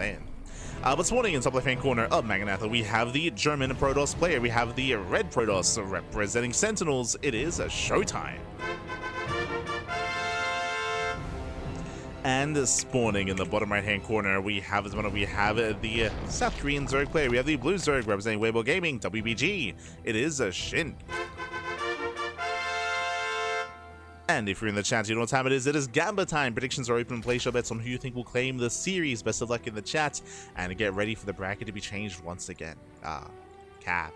plan. But this morning in top left-hand corner of Magnatha, we have the German Protoss player. We have the red Protoss representing Sentinels. It is ShoWTimE. And spawning in the bottom right-hand corner, we have the South Korean Zerg player. We have the blue Zerg representing Weibo Gaming, WBG. It is SHIN. And if you're in the chat, you know what time it is. It is Gamba time. Predictions are open. Place your bets on who you think will claim the series. Best of luck in the chat. And get ready for the bracket to be changed once again. Cap.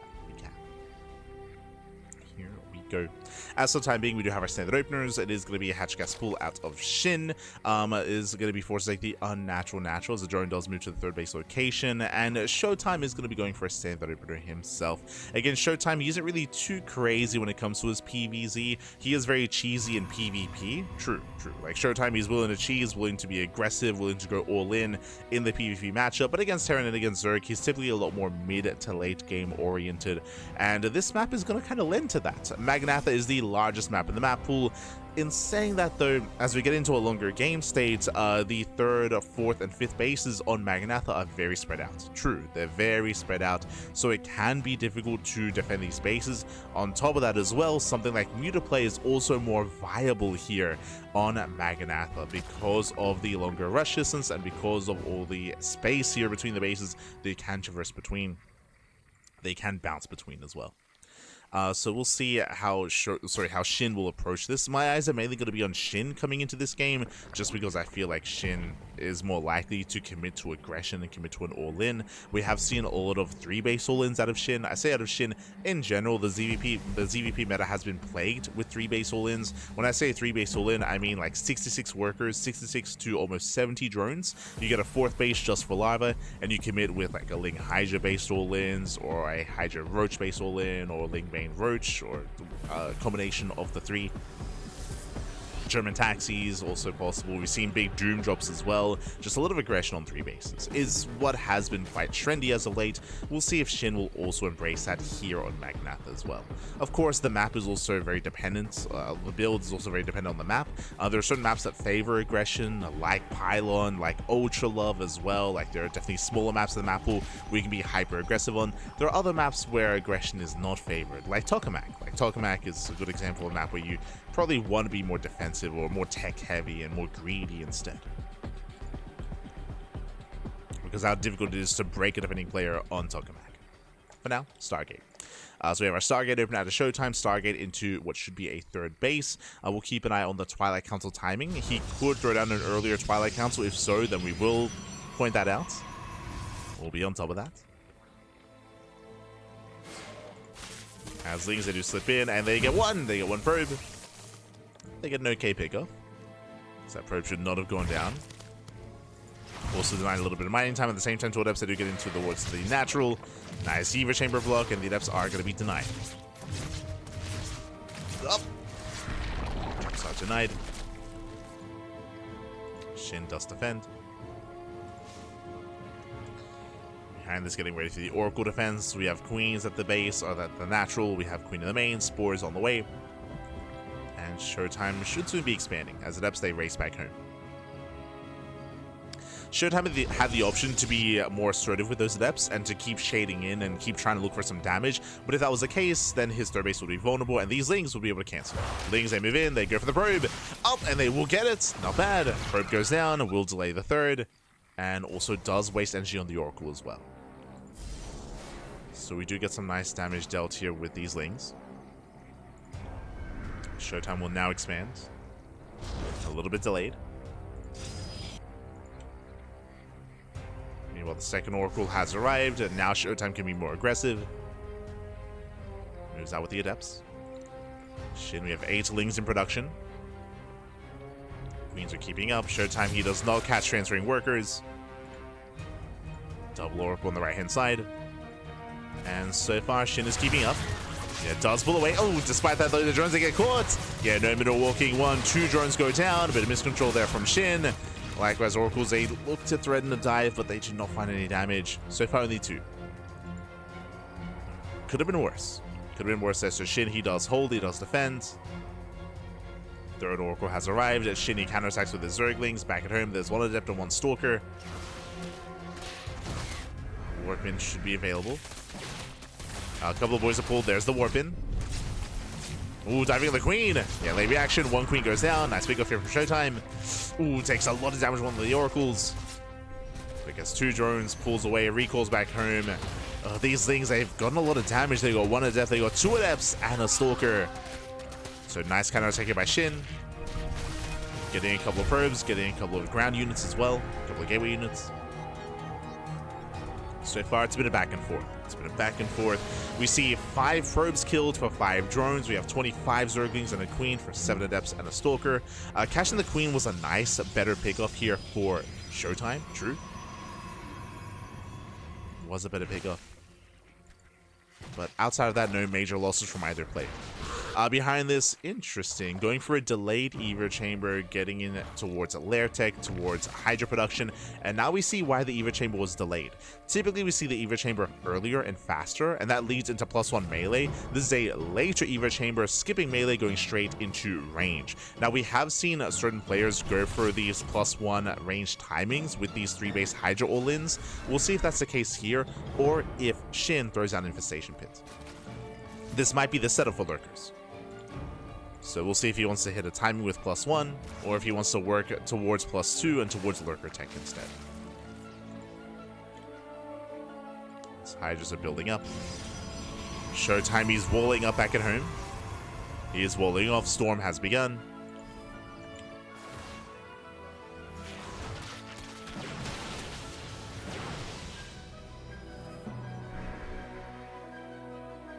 Here we go. As for the time being, we do have our standard openers. It is going to be a hatch gas pull out of SHIN. Is going to be forced to take the unnatural natural as the drone does move to the third base location. And ShoWTimE is going to be going for a standard opener himself. Again, ShoWTimE, he isn't really too crazy when it comes to his PvZ. He is very cheesy in PvP. True. Like ShoWTimE, he's willing to cheese, willing to be aggressive, willing to go all in the PvP matchup. But against Terran and against Zerg, he's typically a lot more mid to late game oriented. And this map is going to kind of lend to that. Magnatha is the largest map in the map pool. In saying that though, as we get into a longer game state, the third, fourth, and fifth bases on Magnatha are very spread out. True, they're very spread out, so it can be difficult to defend these bases. On top of that as well, something like Mutaplay is also more viable here on Magnatha because of the longer rush distance and because of all the space here between the bases they can traverse between. They can bounce between as well. So we'll see how SHIN will approach this. My eyes are mainly going to be on SHIN coming into this game, just because I feel like SHIN is more likely to commit to aggression and commit to an all-in. We have seen a lot of 3-base all-ins out of SHIN. I say out of SHIN in general. The ZvP meta has been plagued with 3-base all-ins. When I say 3-base all-in, I mean like 66 workers, 66 to almost 70 drones. You get a 4th base just for lava, and you commit with like a Ling Hydra based all-ins, or a Hydra Roach based all-in, or Ling Bane Roach, or a combination of the 3. German taxis also possible. We've seen big doom drops as well. Just a lot of aggression on 3 bases is what has been quite trendy as of late. We'll see if SHIN will also embrace that here on Magnatha as well. Of course, the map is also very dependent. The build is also very dependent on the map. There are certain maps that favor aggression, like Pylon, like Ultra Love as well. Like there are definitely smaller maps in the map pool where you can be hyper aggressive on. There are other maps where aggression is not favored, like Tokamak. Like Tokamak is a good example of a map where you probably want to be more defensive or more tech heavy and more greedy instead, because how difficult it is to break a defending player on Tokamak. For now, Stargate. So we have our Stargate open out of ShoWTimE, Stargate into what should be a 3rd base. We'll keep an eye on the Twilight Council timing. He could throw down an earlier Twilight Council. If so, then we will point that out. We'll be on top of that. As Lings, they do slip in, and they get one probe. They get an okay pickup. So that probe should not have gone down. Also denied a little bit of mining time. At the same time, 2 adepts, they do get into the woods to the natural. Nice Eva chamber block, and the adepts are going to be denied. Up. Jumps are denied. SHIN does defend. Behind this, getting ready for the Oracle defense. We have Queens at the base, or at the natural. We have Queen in the main. Spores on the way. And ShoWTimE should soon be expanding as adepts they race back home. ShoWTimE had the option to be more assertive with those adepts and to keep shading in and keep trying to look for some damage, but if that was the case, then his 3rd base would be vulnerable and these Lings would be able to cancel. Lings, they move in, they go for the probe, up, and they will get it. Not bad. Probe goes down, will delay the 3rd, and also does waste energy on the Oracle as well. So we do get some nice damage dealt here with these Lings. ShoWTimE will now expand. A little bit delayed. Meanwhile, the 2nd Oracle has arrived, and now ShoWTimE can be more aggressive. Moves out with the adepts. SHIN, we have 8 Lings in production. Queens are keeping up. ShoWTimE, he does not catch transferring workers. Double Oracle on the right-hand side. And so far, SHIN is keeping up. Yeah, it does pull away. Oh, despite that, though, the drones, they get caught. Yeah, no middle walking. 1, 2 drones go down. A bit of miscontrol there from SHIN. Likewise, Oracles, they look to threaten a dive, but they did not find any damage. So far, only 2. Could have been worse. Could have been worse there. So SHIN, he does hold, he does defend. 3rd Oracle has arrived. SHIN, he counterattacks with his Zerglings. Back at home, there's 1 Adept and 1 Stalker. Warp-in should be available. A couple of boys are pulled. There's the Warp-in. Ooh, diving on the queen. Yeah, late reaction. One queen goes down. Nice pick off here from ShoWTimE. Ooh, takes a lot of damage on one of the oracles. But gets 2 drones, pulls away, recalls back home. These things, they've gotten a lot of damage. They got 1 Adept, they got 2 Adepts, and a Stalker. So nice counter attack here by SHIN. Getting a couple of probes, getting a couple of ground units as well. A couple of gateway units. So far, it's been a back and forth. It's been a back and forth. We see 5 probes killed for 5 drones. We have 25 Zerglings and a queen for 7 Adepts and a Stalker. Catching the queen was a nice, better pickoff here for ShoWTimE. True. Was a better pickoff. But outside of that, no major losses from either player. Behind this, interesting. Going for a delayed Evo Chamber, getting in towards a Lair Tech, towards Hydra production, and now we see why the Evo Chamber was delayed. Typically, we see the Evo Chamber earlier and faster, and that leads into +1 melee. This is a later Evo Chamber, skipping melee, going straight into range. Now, we have seen certain players go for these +1 range timings with these 3-base Hydra all-ins. We'll see if that's the case here, or if SHIN throws out Infestation Pit. This might be the setup for Lurkers. So we'll see if he wants to hit a timing with +1, or if he wants to work towards +2 and towards Lurker Tech instead. His Hydras are building up. ShoWTimE, he's walling up back at home. He is walling off. Storm has begun.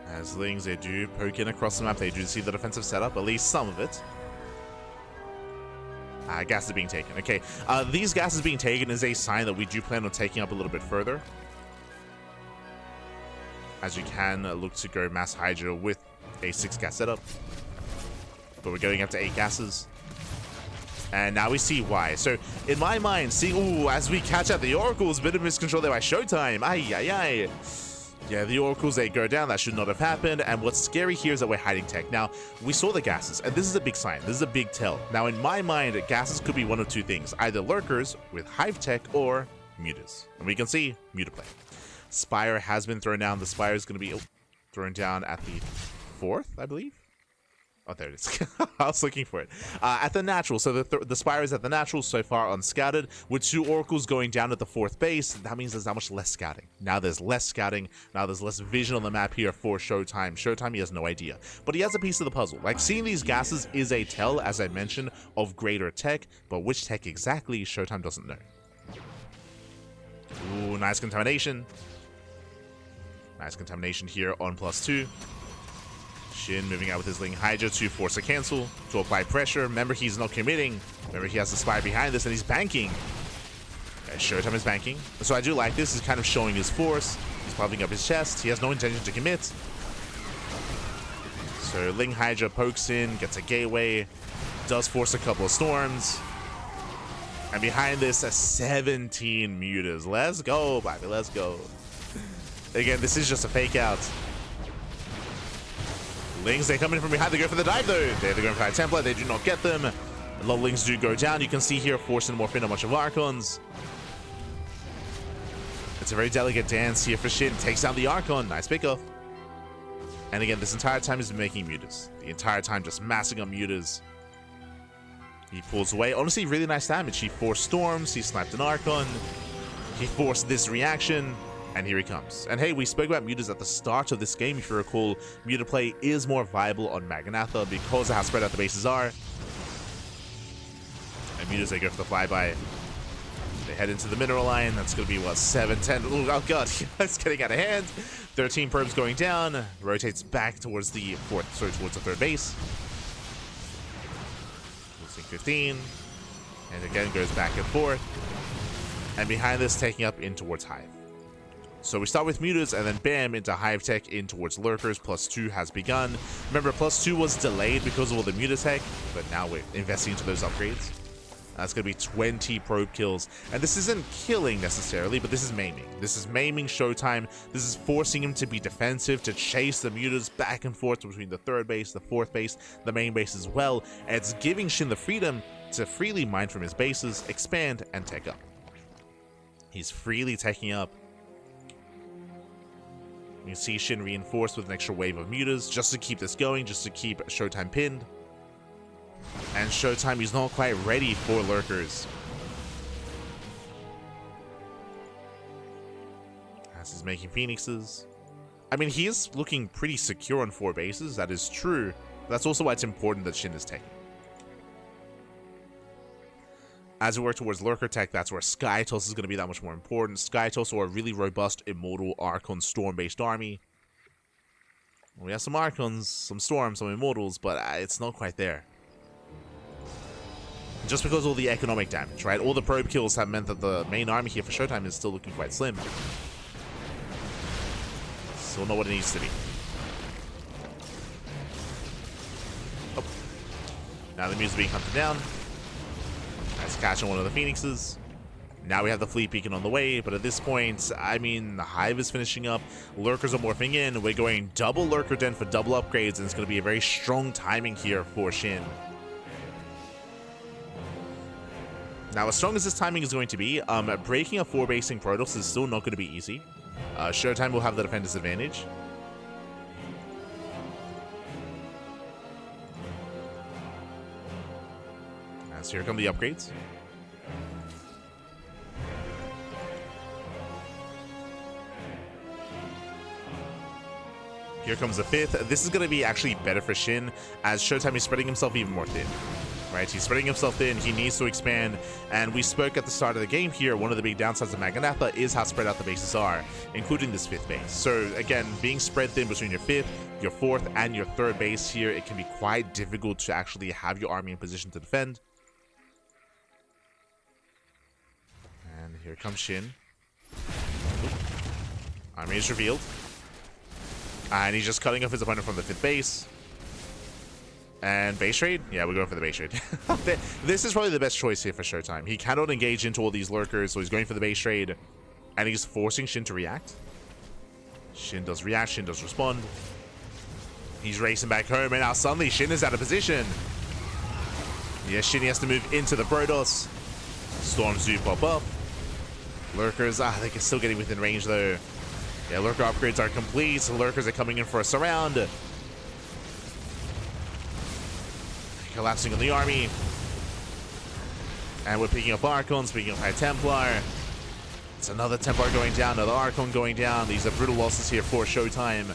As Lings, they do poke in across the map. They do see the defensive setup, at least some of it. Gas is being taken. Okay, these gases being taken is a sign that we do plan on taking up a little bit further. As you can look to go mass Hydra with a 6-gas setup. But we're going up to 8 gases. And now we see why. So, in my mind, ooh, as we catch out the Oracles, bit of miscontrol there by ShoWTimE. Ay. Yeah, the Oracles, they go down. That should not have happened. And what's scary here is that we're hiding tech. Now, we saw the gases, and this is a big sign. This is a big tell. Now, in my mind, gases could be one of 2 things. Either Lurkers with Hive Tech or Mutas. And we can see Muta play. Spire has been thrown down. The Spire is going to be thrown down at the 4th, I believe. Oh, there it is. I was looking for it. At the natural. So the Spire is at the natural so far unscouted. With 2 Oracles going down at the 4th base, that means there's that much less scouting. Now there's less scouting. Now there's less vision on the map here for ShoWTimE. ShoWTimE, he has no idea. But he has a piece of the puzzle. Like, seeing these gases is a tell, as I mentioned, of greater tech. But which tech exactly, ShoWTimE doesn't know. Ooh, nice contamination. Nice contamination here on +2. SHIN moving out with his Ling Hydra to force a cancel, to apply pressure. Remember, he's not committing. Remember, he has the Spire behind this, and he's banking. Yeah, ShoWTimE is banking. So I do like this. He's kind of showing his force. He's puffing up his chest. He has no intention to commit. So Ling Hydra pokes in, gets a gateway, does force a couple of storms. And behind this, 17 Mutas. Let's go, baby. Let's go. Again, this is just a fake out. Lings, they come in from behind. They go for the dive, though. They're going for that Templar. They do not get them. A lot of Lings do go down. You can see here, forcing morph in a bunch of Archons. It's a very delicate dance here for SHIN. Takes down the Archon. Nice pickoff. And again, this entire time he's been making Mutas. The entire time just massing on Mutas. He pulls away. Honestly, really nice damage. He forced Storms. He sniped an Archon. He forced this reaction. And here he comes. And hey, we spoke about Mutas at the start of this game. If you recall, Muta play is more viable on Magnatha because of how spread out the bases are. And Mutas, they go for the flyby. They head into the mineral line. That's going to be, what, 7, 10. Ooh, oh, God. It's getting out of hand. 13 probes going down. Rotates back towards the 4th, sorry, towards the 3rd base. Losing 15. And again, goes back and forth. And behind this, taking up in towards Hive. So we start with Mutas, and then bam, into Hive Tech, in towards Lurkers. +2 has begun. Remember, +2 was delayed because of all the Muta Tech, but now we're investing into those upgrades. That's going to be 20 probe kills. And this isn't killing necessarily, but this is maiming. This is maiming ShoWTimE. This is forcing him to be defensive, to chase the Mutas back and forth between the 3rd base, the 4th base, the main base as well. And it's giving SHIN the freedom to freely mine from his bases, expand, and tech up. He's freely taking up You can see Shin reinforced with an extra wave of mutas just to keep this going, just to keep ShoWTimE pinned. And ShoWTimE is not quite ready for lurkers. As he's making phoenixes. I mean, he is looking pretty secure on 4 bases, that is true. That's also why it's important that Shin is taking. As we work towards lurker tech, that's where Skytos is going to be that much more important. Skytos are a really robust, immortal, Archon Storm-based army. We have some Archons, some Storms, some Immortals, but it's not quite there. Just because of all the economic damage, right? All the probe kills have meant that the main army here for ShoWTimE is still looking quite slim. Still not what it needs to be. Oh. Now the Muse being hunted down. Nice catch on one of the Phoenixes. Now we have the Fleet Beacon on the way, but at this point, I mean, the Hive is finishing up. Lurkers are morphing in. We're going double Lurker Den for double upgrades, and it's going to be a very strong timing here for Shin. Now, as strong as this timing is going to be, breaking a 4-basing Protoss is still not going to be easy. ShoWTimE will have the defender's advantage. So here come the upgrades. Here comes the 5th. This is going to be actually better for Shin, as ShoWTimE is spreading himself even more thin. Right, he's spreading himself thin, he needs to expand, and we spoke at the start of the game here, one of the big downsides of Magnatha is how spread out the bases are, including this 5th base. So again, being spread thin between your 5th, your 4th, and your 3rd base here, it can be quite difficult to actually have your army in position to defend. And here comes Shin. Army is revealed. And he's just cutting off his opponent from the 5th base. And base trade? Yeah, we're going for the base trade. This is probably the best choice here for ShoWTimE. He cannot engage into all these lurkers, so he's going for the base trade. And he's forcing Shin to react. Shin does react, Shin does respond. He's racing back home, and now suddenly Shin is out of position. Yes, Shin has to move into the Protoss. Storms do pop up. Lurkers, they can still get within range though. Yeah, lurker upgrades are complete. So lurkers are coming in for a surround. Collapsing on the army. And we're picking up Archons, picking up High Templar. It's another Templar going down, another Archon going down. These are brutal losses here for ShoWTimE.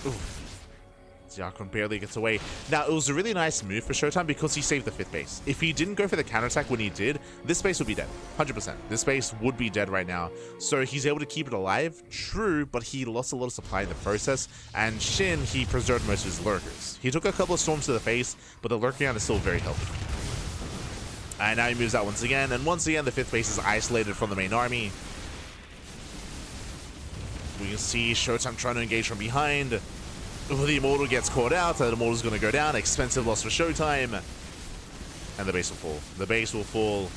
Ooh. The Archon barely gets away. Now, it was a really nice move for ShoWTimE because he saved the 5th base. If he didn't go for the counterattack when he did, this base would be dead. 100%. This base would be dead right now. So he's able to keep it alive. True, but he lost a lot of supply in the process. And Shin, he preserved most of his lurkers. He took a couple of storms to the face, but the lurking is still very healthy. And now he moves out once again. And once again, the 5th base is isolated from the main army. We can see ShoWTimE trying to engage from behind. The Immortal gets caught out, the Immortal's going to go down. Expensive loss for ShoWTimE. And the base will fall. The base will fall.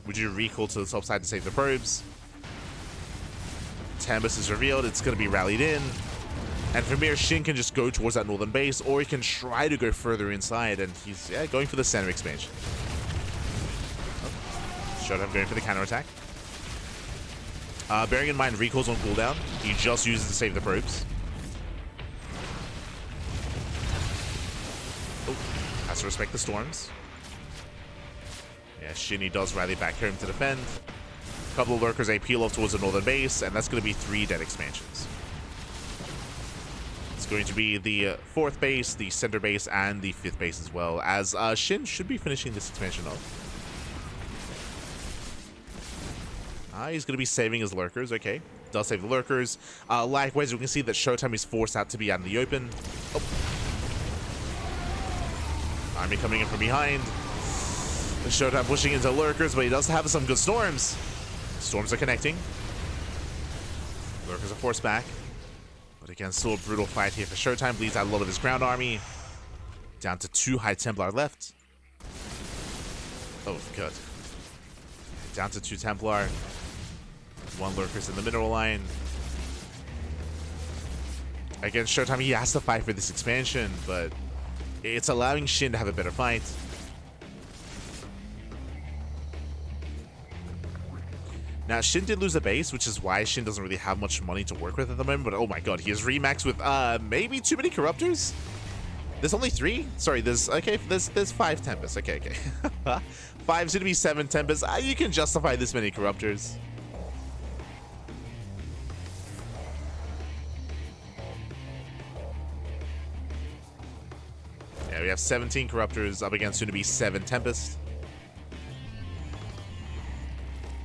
Would you recall to the top side to save the probes? Tambus is revealed. It's going to be rallied in. And from here, Shin can just go towards that northern base, or he can try to go further inside. And he's going for the center expansion. ShoWTimE going for the counterattack. Bearing in mind, recall's on cooldown. He just uses it to save the probes. Has to respect the storms. Yeah, Shin does rally back home to defend. A couple of lurkers peel off towards the northern base, and that's going to be 3 dead expansions. It's going to be the 4th base, the center base, and the 5th base as well, as Shin should be finishing this expansion off. He's going to be saving his lurkers, okay. Does save the lurkers. Likewise, we can see that ShoWTimE is forced out to be out in the open. Oh. Army coming in from behind. The ShoWTimE pushing into lurkers, but he does have some good storms. Storms are connecting. Lurkers are forced back. But again, still a brutal fight here for ShoWTimE. Bleeds out a lot of his ground army. Down to 2 High Templar left. Oh, good. Down to 2 Templar. 1 lurkers in the mineral line. Against ShoWTimE, he has to fight for this expansion, but it's allowing Shin to have a better fight. Now, SHIN did lose a base, which is why SHIN doesn't really have much money to work with at the moment, but oh my god, he is remaxed with maybe too many Corruptors? There's only 3? Sorry, there's 5 Tempests. Okay. 5's gonna be 7 Tempests. You can justify this many Corruptors. Yeah, we have 17 Corruptors up against soon to be 7 Tempests.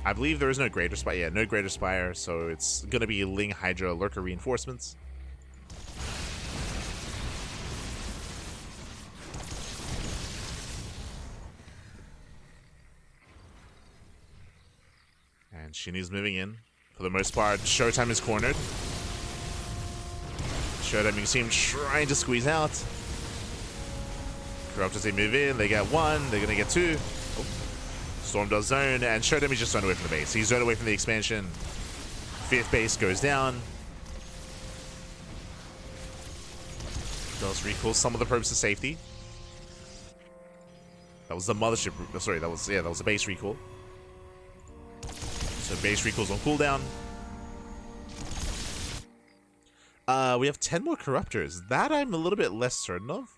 I believe there is no Greater Spire. Yeah, no Greater Spire, so it's going to be Ling Hydra Lurker reinforcements. And SHIN is moving in. For the most part, ShoWTimE is cornered. ShoWTimE, you can see him trying to squeeze out. Corruptors, they move in, they get 1, they're going to get 2. Oh. Storm does zone, and ShoWTimE is just zoned away from the base. He's zoned away from the expansion. 5th base goes down. Does recall some of the probes to safety. That was the mothership. Sorry, that was the base recall. So base recall's on cooldown. We have 10 more Corruptors. That I'm a little bit less certain of.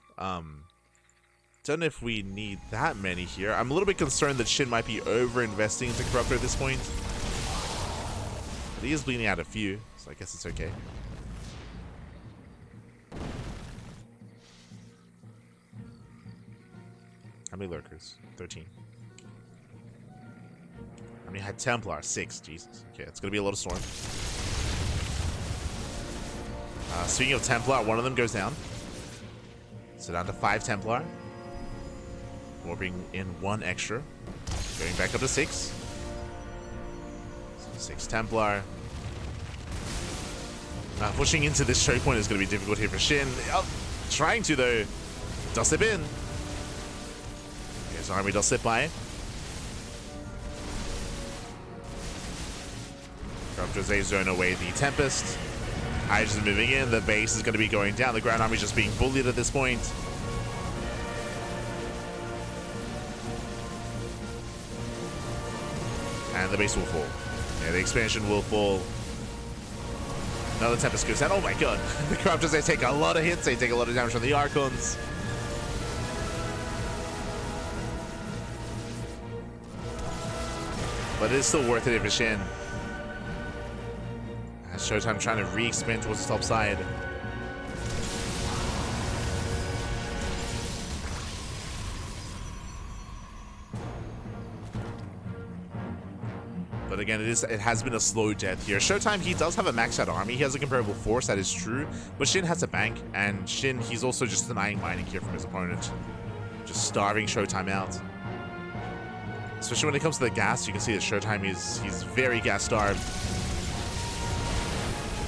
Don't know if we need that many here. I'm a little bit concerned that SHIN might be over-investing into Corruptor at this point. But he is bleeding out a few, so I guess it's okay. How many Lurkers? 13. How many had Templar? 6. Jesus. Okay, it's gonna be a lot of Storm. Speaking of Templar, one of them goes down. So down to 5 Templar. Warping in 1 extra. Going back up to 6. 6 Templar. Pushing into this choke point is going to be difficult here for SHIN. Oh, trying to, though. Does slip in. His army does slip by. Jose zone away the Tempest. Hydra's is moving in. The base is going to be going down. The ground army is just being bullied at this point. And the base will fall. Yeah, the expansion will fall. Another Tempest goes down. Oh my god. The Corruptors, they take a lot of hits. They take a lot of damage from the Archons. But it is still worth it for SHIN. ShoWTimE trying to re-expand towards the top side. But again, it has been a slow death here. ShoWTimE, he does have a maxed out army. He has a comparable force, that is true. But SHIN has a bank, and SHIN, he's also just denying mining here from his opponent. Just starving ShoWTimE out. Especially when it comes to the gas, you can see that ShoWTimE he's very gas starved.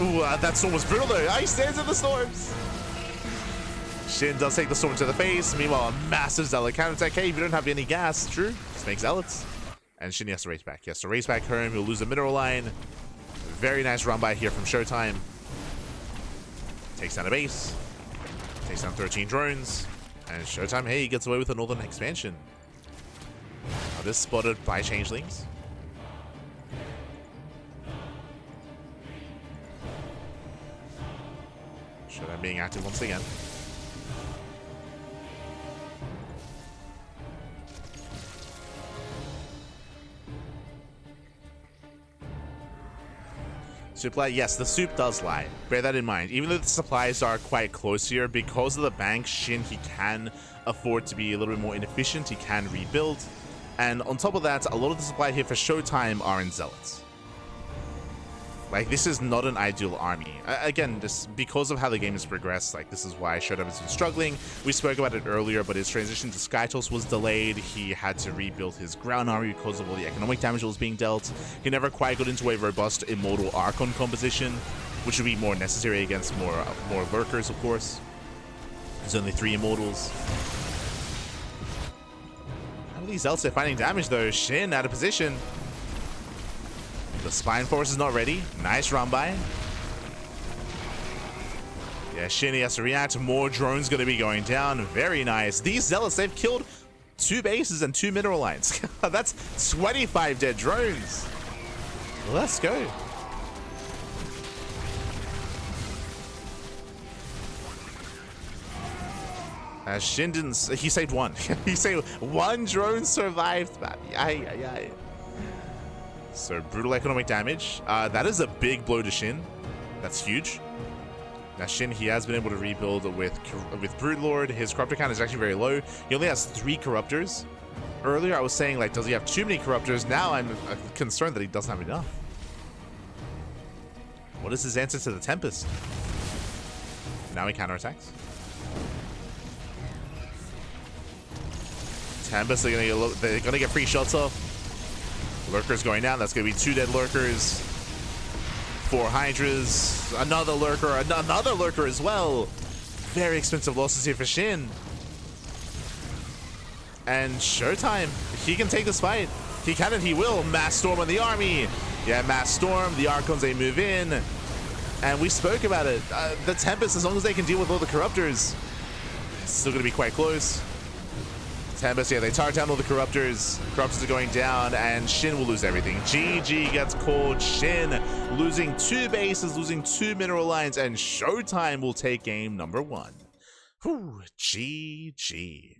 Ooh, that storm was brutal though. He stands in the storms. SHIN does take the storm to the face. Meanwhile, a massive Zealot counterattack. Hey, if you don't have any gas, true. Just make Zealots. And SHIN has to race back. He has to race back home. He'll lose a mineral line. Very nice run by here from ShoWTimE. Takes down a base. Takes down 13 drones. And ShoWTimE, hey, he gets away with a northern expansion. Now this spotted by Changelings. ShoWTimE being active once again. Supply, yes, the soup does lie. Bear that in mind. Even though the supplies are quite close here, because of the bank, SHIN, he can afford to be a little bit more inefficient. He can rebuild. And on top of that, a lot of the supply here for ShoWTimE are in Zealots. Like, this is not an ideal army. Again, just because of how the game has progressed, like, this is why ShoWTimE has been struggling. We spoke about it earlier, but his transition to Skytos was delayed. He had to rebuild his ground army because of all the economic damage that was being dealt. He never quite got into a robust Immortal Archon composition, which would be more necessary against more Lurkers, of course. There's only 3 Immortals. How are these Zealots are finding damage, though? SHIN out of position. The Spine Force is not ready. Nice run by. Yeah, SHIN, he has to react. More drones going to be going down. Very nice. These Zealots, they've killed 2 bases and 2 mineral lines. That's 25 dead drones. Let's go. SHIN didn't. He saved one. He saved one drone survived, man. Aye. So brutal economic damage. That is a big blow to SHIN. That's huge. Now SHIN, he has been able to rebuild with Broodlord. His corruptor count is actually very low. He only has 3 corruptors. Earlier I was saying, like, does he have too many corruptors? Now I'm concerned that he doesn't have enough. What is his answer to the Tempest? Now he counterattacks. Tempest, they're gonna get free shots off. Lurkers going down. That's gonna be 2 dead lurkers. 4 Hydras. Another lurker. Another lurker as well. Very expensive losses here for SHIN. And ShoWTimE, he can take this fight. He can and he will. Mass Storm on the army. Yeah, Mass Storm. The Archons, they move in. And we spoke about it. The Tempest, as long as they can deal with all the Corruptors, it's still going to be quite close. Tempest, yeah, they target down all the Corruptors. Corruptors are going down, and SHIN will lose everything. GG gets called. SHIN losing 2 bases, losing 2 mineral lines, and ShoWTimE will take game number 1. Whew, GG.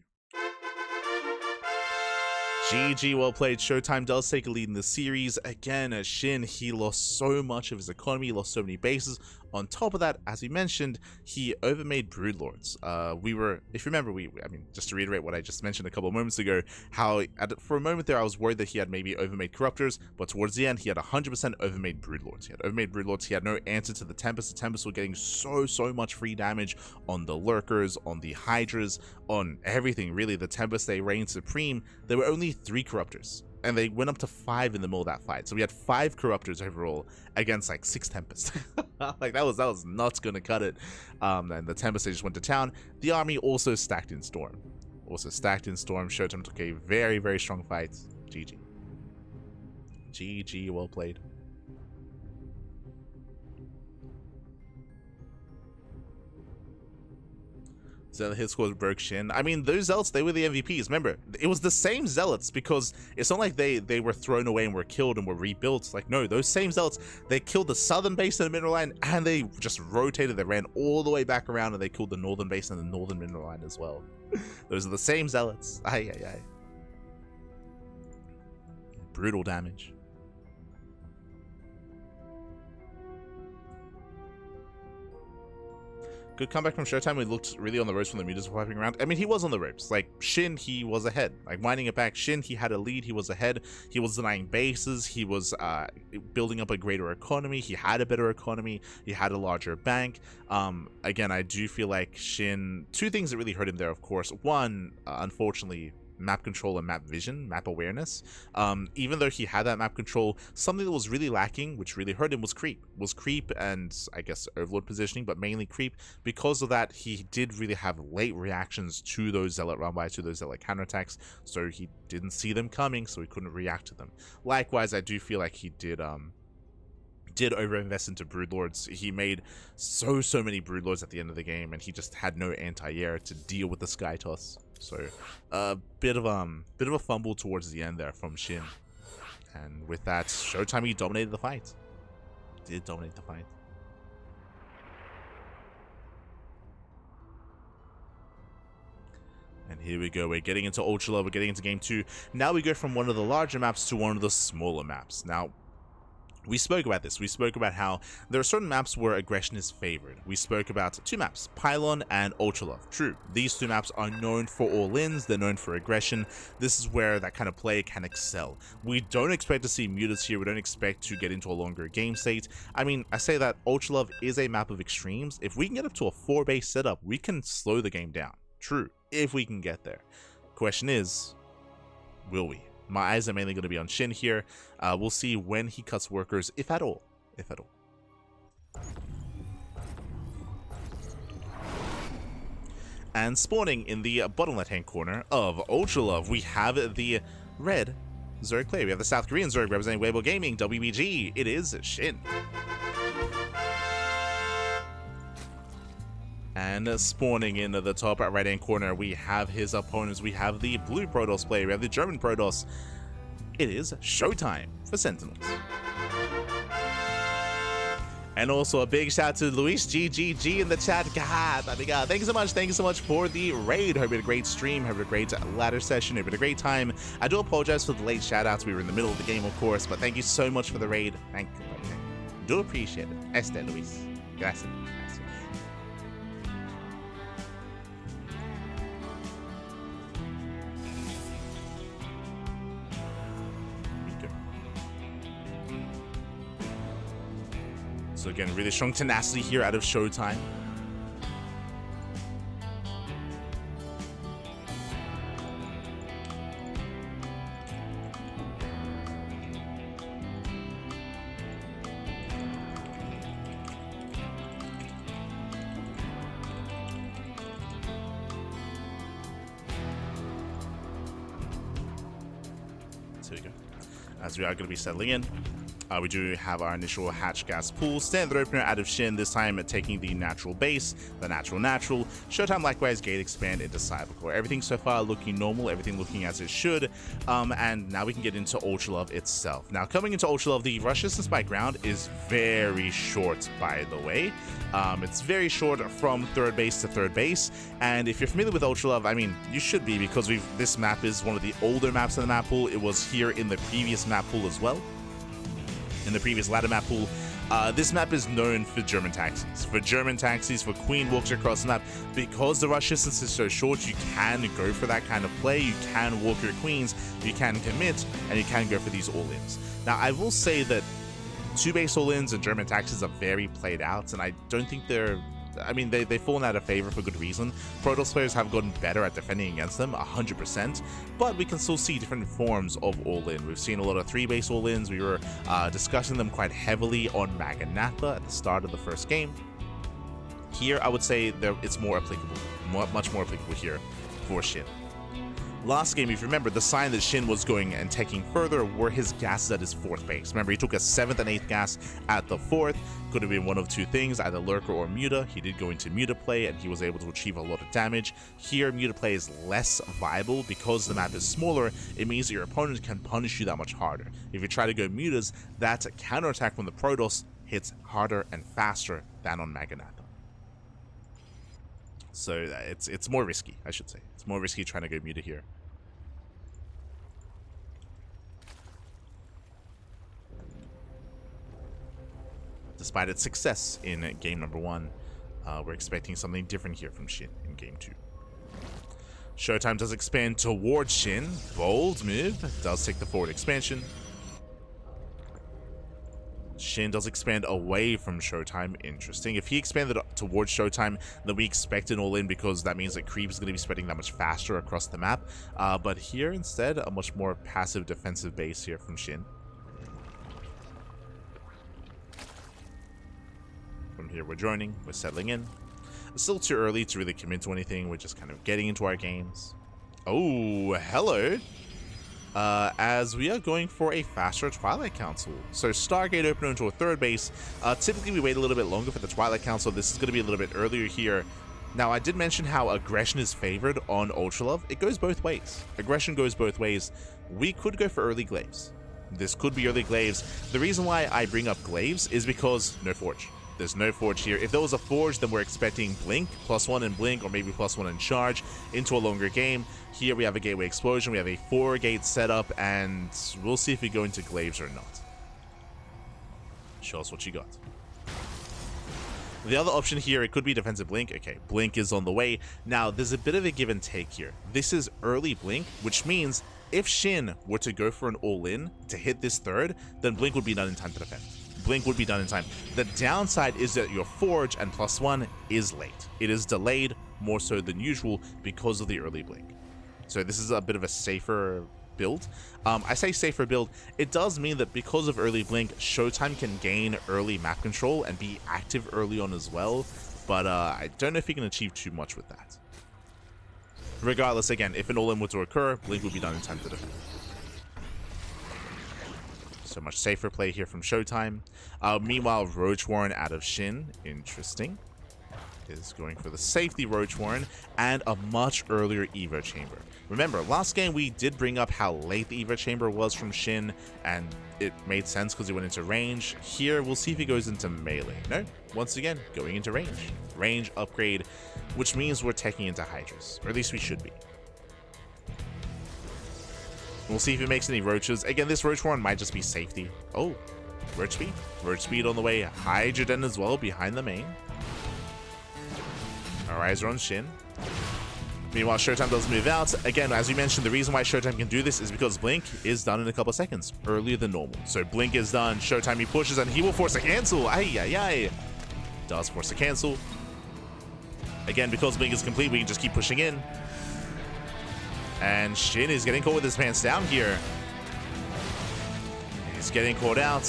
GG, well played. ShoWTimE does take a lead in the series. Again, SHIN, he lost so much of his economy, he lost so many bases. On top of that, as we mentioned, he overmade Broodlords. If you remember, I mean, just to reiterate what I just mentioned a couple of moments ago, how for a moment there I was worried that he had maybe overmade Corruptors, but towards the end he had 100% overmade Broodlords. He had no answer to the Tempest. The Tempest were getting so much free damage on the Lurkers, on the Hydras, on everything really. The Tempest, they reigned supreme. There were only 3 Corruptors, and they went up to 5 in the middle of that fight. So we had 5 Corruptors overall against like 6 Tempests. Like that was not gonna cut it. And the Tempest, they just went to town. The army also stacked in Storm. ShoWTimE took a very strong fight. GG. GG, well played. Zealot hit scores broke SHIN. I mean, those Zealots, they were the MVPs. Remember, it was the same Zealots, because it's not like they were thrown away and were killed and were rebuilt. Like, no, those same Zealots, they killed the southern base of the mineral line, and they just rotated. They ran all the way back around, and they killed the northern base and the northern mineral line as well. Those are the same Zealots. Aye. Brutal damage. Good comeback from ShoWTimE. We looked really on the ropes when the mutas were wiping around. I mean, he was on the ropes. Like, SHIN, he was ahead. Like, winding it back, SHIN, he had a lead. He was ahead. He was denying bases. He was building up a greater economy. He had a better economy. He had a larger bank. Again, I do feel like SHIN, 2 things that really hurt him there, of course. One, unfortunately, map control and map vision, map awareness. Even though he had that map control, something that was really lacking, which really hurt him, was creep and I guess overlord positioning, but mainly creep. Because of that, he did really have late reactions to those zealot run-bys, to those zealot counterattacks, so he didn't see them coming, so he couldn't react to them. Likewise, I do feel like he did overinvest into Broodlords. He made so many Broodlords at the end of the game, and he just had no anti-air to deal with the Sky Toss. So a bit of a fumble towards the end there from SHIN. And with that, ShoWTimE, he dominated the fight. Did dominate the fight. And here we go, we're getting into Ultra Love, we're getting into game 2. Now we go from one of the larger maps to one of the smaller maps. Now, we spoke about this. We spoke about how there are certain maps where aggression is favored. We spoke about 2 maps, Pylon and Ultra Love. True, these 2 maps are known for all-ins, they're known for aggression. This is where that kind of play can excel. We don't expect to see mutas here, we don't expect to get into a longer game state. I mean, I say that Ultra Love is a map of extremes. If we can get up to a 4-base setup, we can slow the game down. True, if we can get there. Question is, will we? My eyes are mainly going to be on SHIN here. We'll see when he cuts workers, if at all. And spawning in the bottom left-hand corner of Ultra Love, we have the red Zerg player. We have the South Korean Zerg representing Weibo Gaming, WBG. It is SHIN. And spawning in the top right-hand corner, we have his opponents. We have the blue Protoss player. We have the German Protoss. It is ShoWTimE for Sentinels. And also a big shout out to Luis GGG in the chat. God, I mean, God, thank you so much. Thank you so much for the raid. Hope you had a great stream. Hope you had a great ladder session. Hope you had a great time. I do apologize for the late shout outs. We were in the middle of the game, of course, but thank you so much for the raid. Thank you. Do appreciate it. Este, Luis. Gracias. So again, really strong tenacity here out of ShoWTimE. So we go. As we are going to be settling in. We do have our initial hatch gas pool. Standard opener out of SHIN, this time taking the natural base, the natural. ShoWTimE likewise gate expand into Cybercore. Everything so far looking normal, everything looking as it should. And now we can get into Ultralove itself. Now coming into Ultralove, the rush distance by ground is very short, by the way. It's very short from third base to third base. And if you're familiar with Ultralove, I mean, you should be, because this map is one of the older maps in the map pool. It was here in the previous map pool as well. In the previous ladder map pool, this map is known for German taxis. For queen walks across the map. Because the rush distance is so short, you can go for that kind of play. You can walk your queens, you can commit, and you can go for these all-ins. Now, I will say that two base all-ins and German taxis are very played out, and I don't think they're... I mean, they've fallen out of favor for good reason. Protoss players have gotten better at defending against them, 100%, but we can still see different forms of all-in. We've seen a lot of 3-base all-ins. We were discussing them quite heavily on Maganatha at the start of the first game. Here, I would say it's more applicable, much more applicable here for SHIN. Last game, if you remember, the sign that SHIN was going and taking further were his gases at his 4th base. Remember, he took a 7th and 8th gas at the 4th. Could have been one of two things, either Lurker or Muta. He did go into Muta play, and he was able to achieve a lot of damage. Here, Muta play is less viable because the map is smaller. It means that your opponent can punish you that much harder. If you try to go Mutas, that counterattack from the Protoss hits harder and faster than on Maganatha. So it's more risky, I should say. It's more risky trying to go Muta here. Despite its success in game number 1, we're expecting something different here from SHIN in game 2. ShoWTimE does expand towards SHIN. Bold move. Does take the forward expansion. SHIN does expand away from ShoWTimE. Interesting. If he expanded towards ShoWTimE, then we expect an all-in, because that means that creep is going to be spreading that much faster across the map. But here, instead, a much more passive defensive base here from SHIN. From here, we're joining. We're settling in. It's still too early to really commit to anything. We're just kind of getting into our games. Oh, hello. As we are going for a faster Twilight Council. So Stargate opener into a third base. Typically we wait a little bit longer for the Twilight Council. This is going to be a little bit earlier here. Now, I did mention how aggression is favored on Ultralove. It goes both ways. Aggression goes both ways. We could go for early Glaives. This could be early Glaives. The reason why I bring up Glaives is because no Forge. There's no Forge here. If there was a Forge, then we're expecting Blink, +1 in Blink, or maybe +1 in Charge into a longer game. Here we have a Gateway Explosion, we have a 4-gate setup, and we'll see if we go into Glaives or not. Show us what you got. The other option here, it could be defensive Blink. Okay, Blink is on the way. Now, there's a bit of a give and take here. This is early Blink, which means if SHIN were to go for an all-in to hit this third, then Blink would be done in time to defend. Blink would be done in time. The downside is that your Forge and +1 is late. It is delayed more so than usual because of the early Blink. So this is a bit of a safer build. I say safer build. It does mean that because of early Blink, ShoWTimE can gain early map control and be active early on as well. But I don't know if he can achieve too much with that. Regardless, again, if an all-in were to occur, Blink would be done in time to defend. So much safer play here from ShoWTimE. Meanwhile, Roach Warren out of SHIN. Interesting. is going for the safety Roach Warren and a much earlier Evo Chamber. Remember, last game we did bring up how late the Evo Chamber was from SHIN, and it made sense because he went into range. Here, we'll see if he goes into melee. No, once again, going into range. Range upgrade, which means we're taking into Hydras, or at least we should be. We'll see if he makes any Roaches. Again, this Roach Warren might just be safety. Oh, Roach Speed. Roach Speed on the way. Hydra Den as well behind the main. Our eyes are on SHIN. Meanwhile, ShoWTimE does move out. Again, as we mentioned, the reason why ShoWTimE can do this is because Blink is done in a couple of seconds, earlier than normal. So Blink is done, ShoWTimE he pushes, and he will force a cancel. Ay, ay, ay. Does force a cancel. Again, because Blink is complete, we can just keep pushing in. And SHIN is getting caught with his pants down here. He's getting caught out.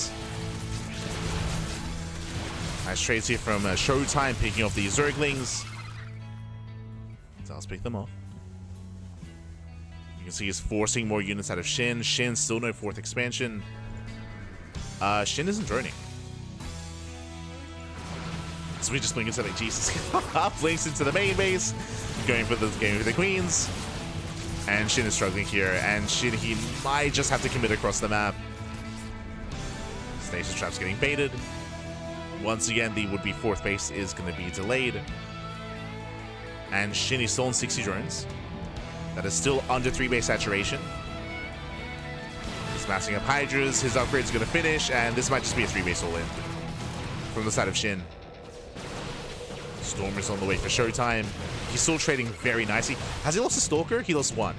Nice trades here from ShoWTimE, picking off these Zerglings. Does pick them off. You can see he's forcing more units out of SHIN. SHIN still no fourth expansion. SHIN isn't droning. So we just blink into like Jesus. Blinks into the main base. Going for the queens. And SHIN is struggling here. And SHIN, he might just have to commit across the map. Stasis Trap's getting baited. Once again, the would-be fourth base is going to be delayed. And SHIN is still on 60 drones. That is still under 3 base saturation. He's massing up Hydras. His upgrade's going to finish, and this might just be a 3 base all-in from the side of SHIN. Stormer's on the way for ShoWTimE. He's still trading very nicely. Has he lost a Stalker? He lost one.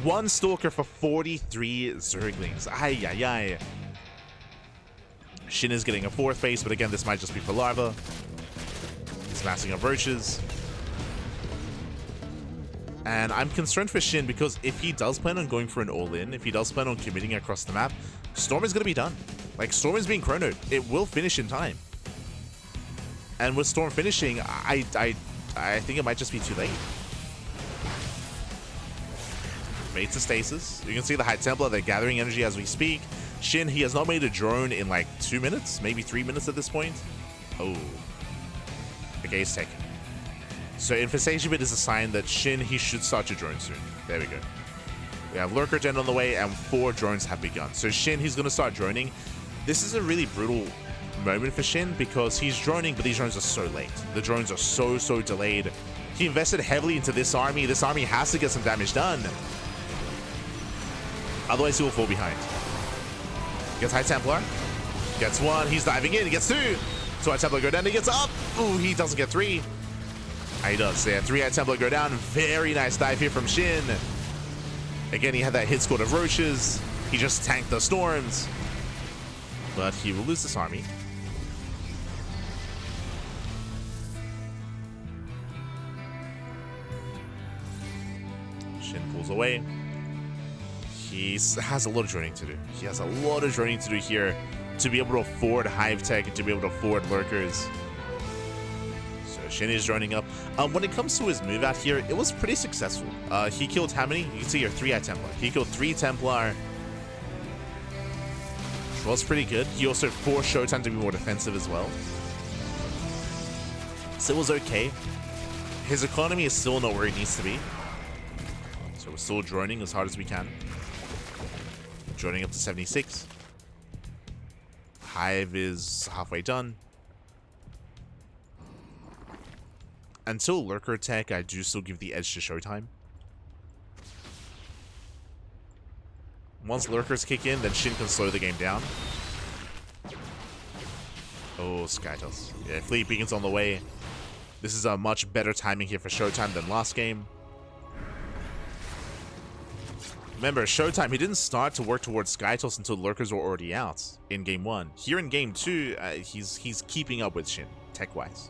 One Stalker for 43 Zerglings. Ay, ay, ay. SHIN is getting a fourth base, but again, this might just be for Larva. He's massing up Roaches. And I'm concerned for SHIN because if he does plan on going for an all-in, if he does plan on committing across the map, Storm is going to be done. Like, Storm is being chronoed. It will finish in time. And with Storm finishing, I think it might just be too late. Baits to stasis. You can see the High Templar, they're gathering energy as we speak. SHIN, he has not made a drone in like 2 minutes, maybe 3 minutes at this point. Oh. The gaze taken. So Infestation Bit is a sign that SHIN, he should start to drone soon. There we go. We have Lurker Gen on the way, and 4 drones have begun. So SHIN, he's going to start droning. This is a really brutal moment for SHIN because he's droning, but these drones are so late. The drones are so delayed. He invested heavily into this army. This army has to get some damage done. Otherwise, he will fall behind. Gets High Templar. Gets 1. He's diving in. He gets 2. So High Templar go down. He gets up. Ooh, he doesn't get 3. He does. Yeah, 3 High Templar go down. Very nice dive here from SHIN. Again, he had that hit squad of Roaches. He just tanked the Storms. But he will lose this army. SHIN pulls away. He has a lot of droning to do. He has a lot of droning to do here to be able to afford Hive Tech and to be able to afford Lurkers. SHIN is droning up. When it comes to his move out here, it was pretty successful. He killed how many? You can see here, 3 High Templar. He killed 3 Templar. Which was pretty good. He also forced ShoWTimE to be more defensive as well. So it was okay. His economy is still not where it needs to be. So we're still droning as hard as we can. Droning up to 76. Hive is halfway done. Until Lurker Tech, I do still give the edge to ShoWTimE. Once Lurkers kick in, then SHIN can slow the game down. Oh, Skytoss. Yeah, Fleet Beacon's on the way. This is a much better timing here for ShoWTimE than last game. Remember, ShoWTimE, he didn't start to work towards Skytoss until Lurkers were already out in Game 1. Here in Game 2, he's keeping up with SHIN, tech-wise.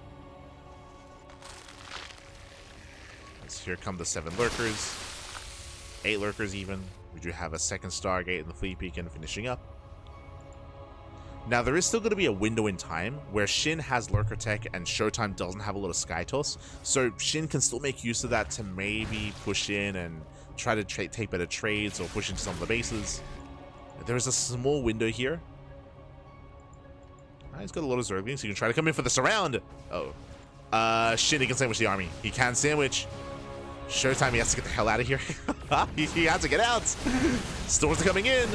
Here come the 7 Lurkers. 8 Lurkers even. We do have a second Stargate and the Fleet Beacon finishing up. Now, there is still going to be a window in time where SHIN has Lurker Tech and ShoWTimE doesn't have a lot of Skytoss. So SHIN can still make use of that to maybe push in and try to take better trades or push into some of the bases. There is a small window here. He's got a lot of Zerglings. So you can try to come in for the surround. Oh. SHIN, he can sandwich the army. He can sandwich. ShoWTimE, he has to get the hell out of here. He has to get out. Storms are coming in.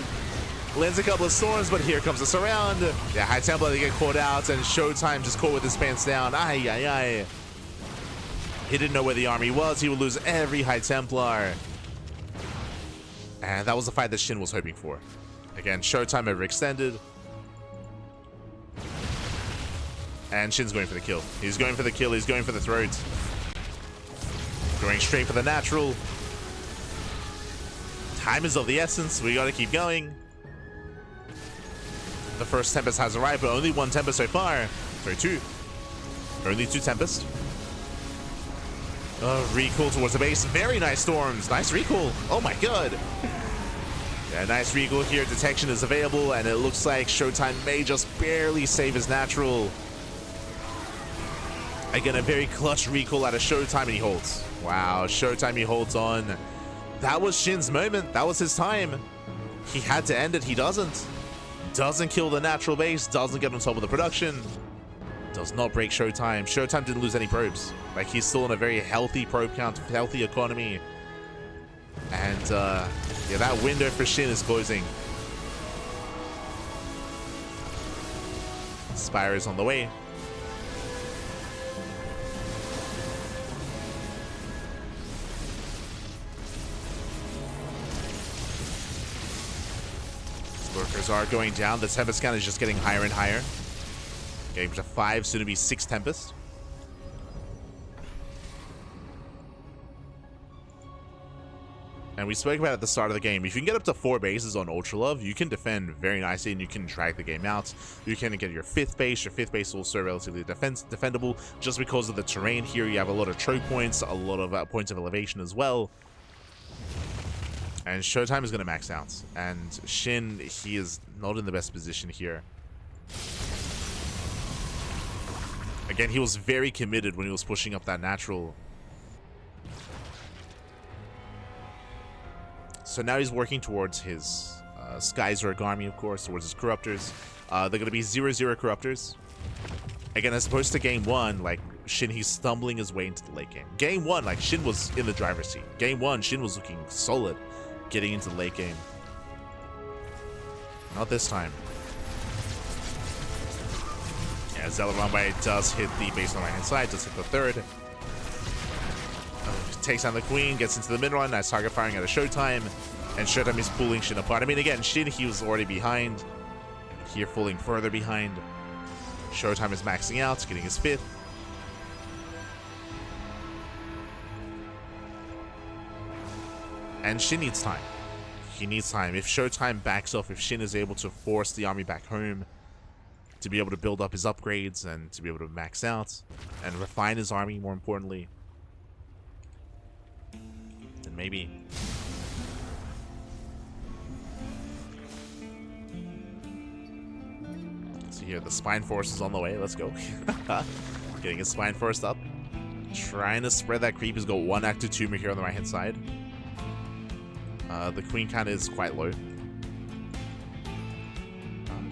Lands a couple of storms, but here comes the surround. Yeah, High Templar, they get caught out, and ShoWTimE just caught with his pants down. Ay, ay, ay. He didn't know where the army was. He would lose every High Templar. And that was the fight that SHIN was hoping for. Again, ShoWTimE overextended. And SHIN's going for the kill. He's going for the kill. He's going for the throat. Going straight for the natural. Time is of the essence. We gotta keep going. The first Tempest has arrived, but only one Tempest so far. Sorry, two. Only two Tempests. Recall towards the base. Very nice storms. Nice recall. Oh my god. Yeah, nice recall here. Detection is available, and it looks like ShoWTimE may just barely save his natural. Again, a very clutch recall out of ShoWTimE, and he holds. Wow, ShoWTimE, he holds on. That was SHIN's moment. That was his time. He had to end it. He doesn't. Doesn't kill the natural base. Doesn't get on top of the production. Does not break ShoWTimE. ShoWTimE didn't lose any probes. Like, he's still in a very healthy probe count, healthy economy. And, yeah, that window for SHIN is closing. Spire is on the way. Lurkers are going down. The Tempest count is just getting higher and higher. Getting to 5, soon to be 6 Tempest. And we spoke about at the start of the game, if you can get up to 4 bases on Ultra Love, you can defend very nicely and you can drag the game out. You can get your 5th base. Your 5th base is also relatively defendable just because of the terrain here. You have a lot of choke points, a lot of points of elevation as well. And ShoWTimE is going to max out. And SHIN, he is not in the best position here. Again, he was very committed when he was pushing up that natural. So now he's working towards his Skyzorg army, of course, towards his Corruptors. They're going to be 0-0 Corruptors. Again, as opposed to game 1, like, SHIN, he's stumbling his way into the late game. Game 1, like, SHIN was in the driver's seat. Game 1, SHIN was looking solid getting into the late game. Not this time. Yeah, Zealot does hit the base on the right-hand side, does hit the 3rd. Takes down the Queen, gets into the mid-run, nice target firing out of ShoWTimE, and ShoWTimE is pulling SHIN apart. I mean, again, SHIN, he was already behind. Here, falling further behind. ShoWTimE is maxing out, getting his 5th. And SHIN needs time. He needs time. If ShoWTimE backs off, if SHIN is able to force the army back home, to be able to build up his upgrades and to be able to max out and refine his army, more importantly, then maybe. So here, the Spine Force is on the way. Let's go. Getting his Spine Force up. Trying to spread that creep. He's got 1 active tumor here on the right-hand side. The Queen count is quite low.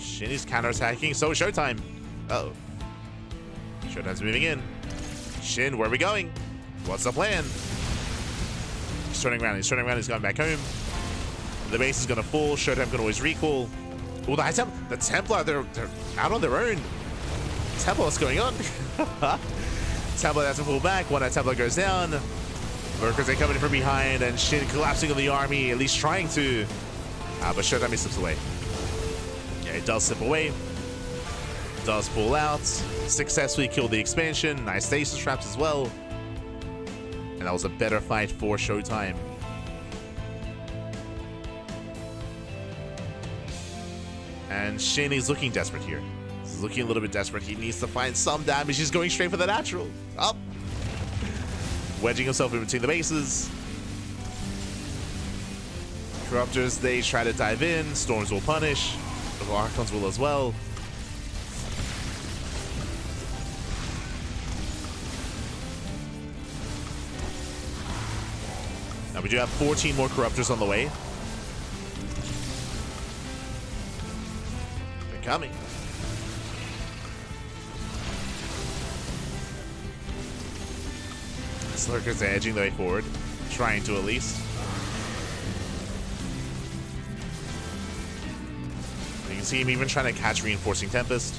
SHIN is counterattacking, so is ShoWTimE. Uh-oh. ShoWTime's moving in. SHIN, where are we going? What's the plan? He's turning around, he's going back home. The base is going to fall. ShoWTime can always recall. Oh, the Templar, they're out on their own. Templar, what's going on? Templar has to pull back. One Templar goes down. Lurkers are coming from behind, and SHIN collapsing on the army, at least trying to. But ShoWTime slips away. Yeah, it does slip away. Does pull out. Successfully killed the expansion. Nice stasis traps as well. And that was a better fight for ShoWTime. And SHIN is looking desperate here. He's looking a little bit desperate. He needs to find some damage. He's going straight for the natural. Up. Wedging himself in between the bases. Corruptors, they try to dive in. Storms will punish. The Archons will as well. Now we do have 14 more Corruptors on the way. They're coming. These lurkers are edging their way forward, trying to at least. You can see him even trying to catch Reinforcing Tempest.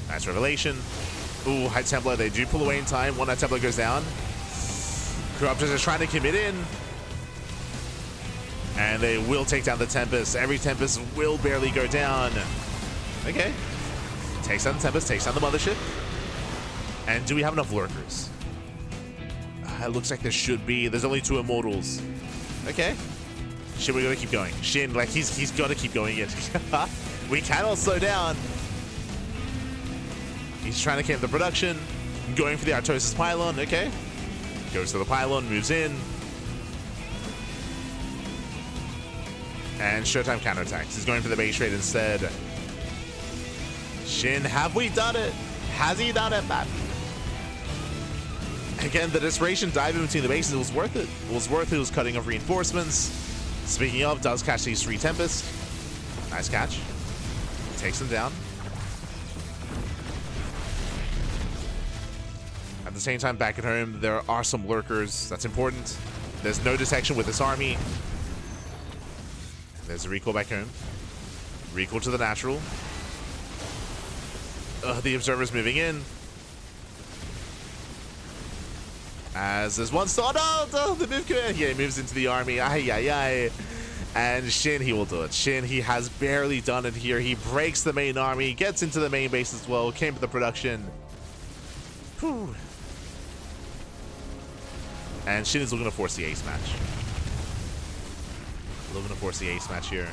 Nice revelation. Ooh, High Templar, they do pull away in time. One High Templar goes down. Corruptors are trying to commit in. And they will take down the Tempest. Every Tempest will barely go down. Okay. Takes down the Tempest, takes down the Mothership. And do we have enough lurkers? It looks like there should be. There's only 2 Immortals. Okay. Shin, we gotta keep going. Shin, like, he's gotta keep going it. We cannot slow down. He's trying to camp the production. Going for the Artosis pylon. Okay. Goes to the pylon, moves in. And ShoWTimE counterattacks. He's going for the base trade instead. Shin, have we done it? Has he done it, man? Again, the desperation dive in between the bases, it was worth it. It was worth it. It was cutting off reinforcements. Speaking of, does catch these 3 Tempest. Nice catch. Takes them down. At the same time, back at home, there are some lurkers. That's important. There's no detection with this army. There's a recall back home. Recall to the natural. The observer's moving in. As there's one star. Oh, the move command. Yeah, he moves into the army. Ay, ay, ay. And Shin, he will do it. Shin, he has barely done it here. He breaks the main army, gets into the main base as well, came to the production. Whew. And Shin is looking to force the ace match. Looking to force the ace match here.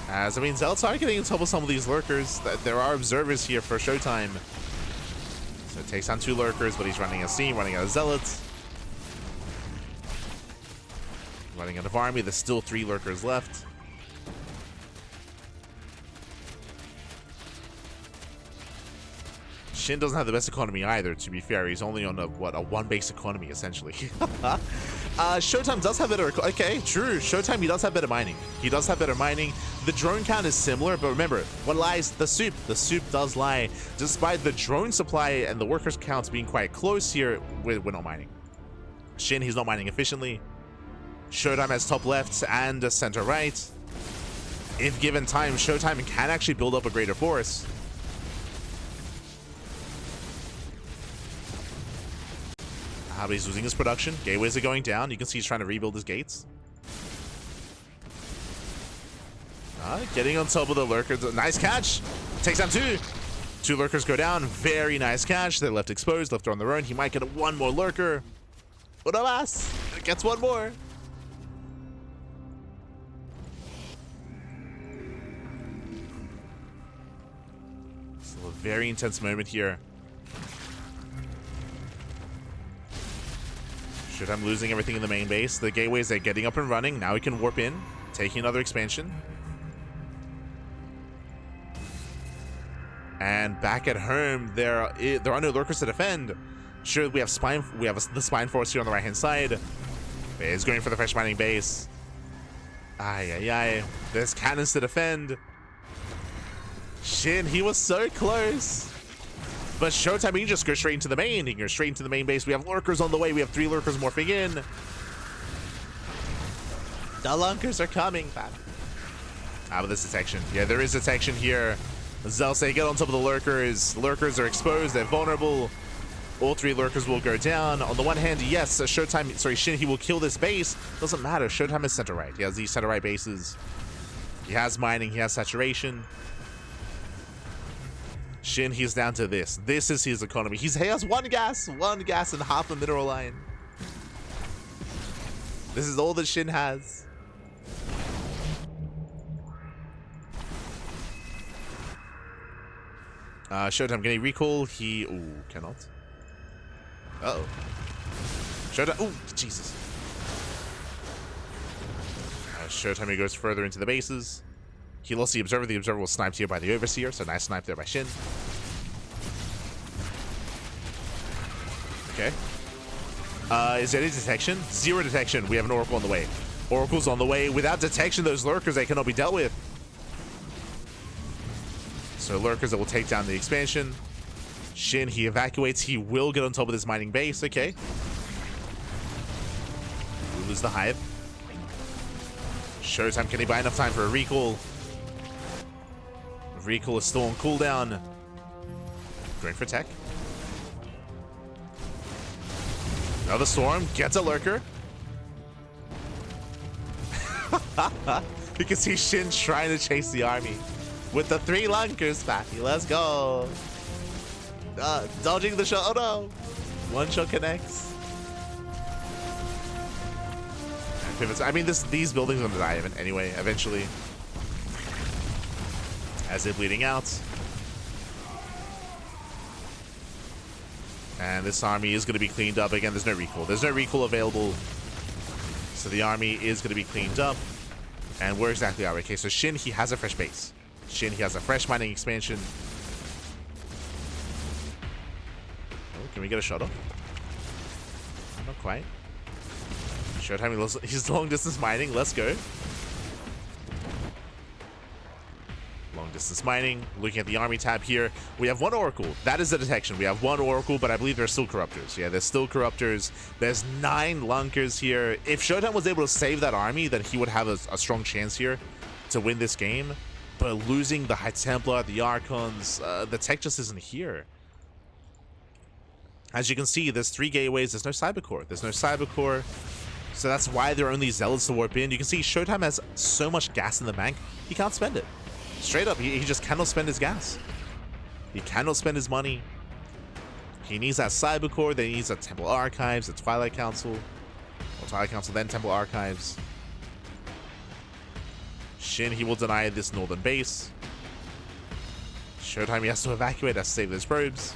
As, I mean, Zealots are getting on top of some of these lurkers. There are observers here for ShoWTimE. So it takes down 2 lurkers, but he's running a steam, running out of Zealots. Running out of army. There's still 3 lurkers left. Shin doesn't have the best economy either, to be fair. He's only on a 1 base economy, essentially. ShoWTimE does have better... Okay, true. ShoWTimE, he does have better mining. He does have better mining. The drone count is similar, but remember, what lies? The soup. The soup does lie. Despite the drone supply and the workers counts being quite close here, we're not mining. Shin, he's not mining efficiently. ShoWTimE has top left and center right. If given time, ShoWTimE can actually build up a greater force. But he's losing his production. Gateways are going down. You can see he's trying to rebuild his gates. Getting on top of the lurkers. Nice catch. Takes down 2. 2 lurkers go down. Very nice catch. They're left exposed, left on their own. He might get 1 more lurker. Una más. Gets 1 more. Still a very intense moment here. I'm losing everything in the main base. The gateways are getting up and running. Now we can warp in, taking another expansion. And back at home, there are no lurkers to defend. Sure, we have the spine force here on the right hand side. It's going for the fresh mining base. Ay, ay, ay. There's cannons to defend. Shin, he was so close. But ShoWTimE, he can just go straight into the main. He can go straight into the main base. We have lurkers on the way. We have 3 lurkers morphing in. The lurkers are coming, man. But there's detection. Yeah, there is detection here. Zelsay, get on top of the lurkers. Lurkers are exposed. They're vulnerable. All 3 lurkers will go down. On the one hand, yes, Shin, he will kill this base. Doesn't matter. ShoWTimE is center right. He has these center right bases. He has mining. He has saturation. Shin, he's down to this. This is his economy. He has 1 gas and half a mineral line. This is all that Shin has. ShoWTimE getting recall. He cannot. Uh-oh. ShoWTimE. Ooh, Jesus. ShoWTimE goes further into the bases. He lost the observer. The observer was sniped here by the overseer, so nice snipe there by Shin. Okay. Is there any detection? 0 detection. We have an oracle on the way. Oracle's on the way. Without detection, those lurkers, they cannot be dealt with. So lurkers that will take down the expansion. SHIN, he evacuates. He will get on top of this mining base. Okay. We lose the hive. ShoWTimE, can he buy enough time for a recall? Recall is still on cooldown. Going for tech. Another storm. Gets a lurker. You can see SHIN trying to chase the army. With the 3 lunkers, Fatty. Let's go. Dodging the shot. Oh no. One shot connects. And pivots. I mean, these buildings are going to die anyway, eventually. As they're bleeding out. And this army is going to be cleaned up. Again, there's no recall. There's no recall available. So the army is going to be cleaned up. And where exactly are we? Okay, so SHIN, he has a fresh base. SHIN, he has a fresh mining expansion. Oh, can we get a shot off? Not quite. ShoWTimE, he's long distance mining. Let's go. Long distance mining. Looking at the army tab here. We have 1 oracle. That is the detection. We have 1 oracle, but I believe there's still corruptors. Yeah, there's still corruptors. There's 9 lunkers here. If ShoWTimE was able to save that army, then he would have a strong chance here to win this game. But losing the High Templar, the Archons, the tech just isn't here. As you can see, there's 3 gateways. There's no Cyber Core. There's no Cyber Core. So that's why there are only Zealots to warp in. You can see ShoWTimE has so much gas in the bank, he can't spend it. Straight up, he just cannot spend his gas. He cannot spend his money. He needs that Cyber Core, then he needs that Temple Archives, the Twilight Council. Or Twilight Council, then Temple Archives. SHIN, he will deny this northern base. ShoWTimE, he has to evacuate, has to save those probes.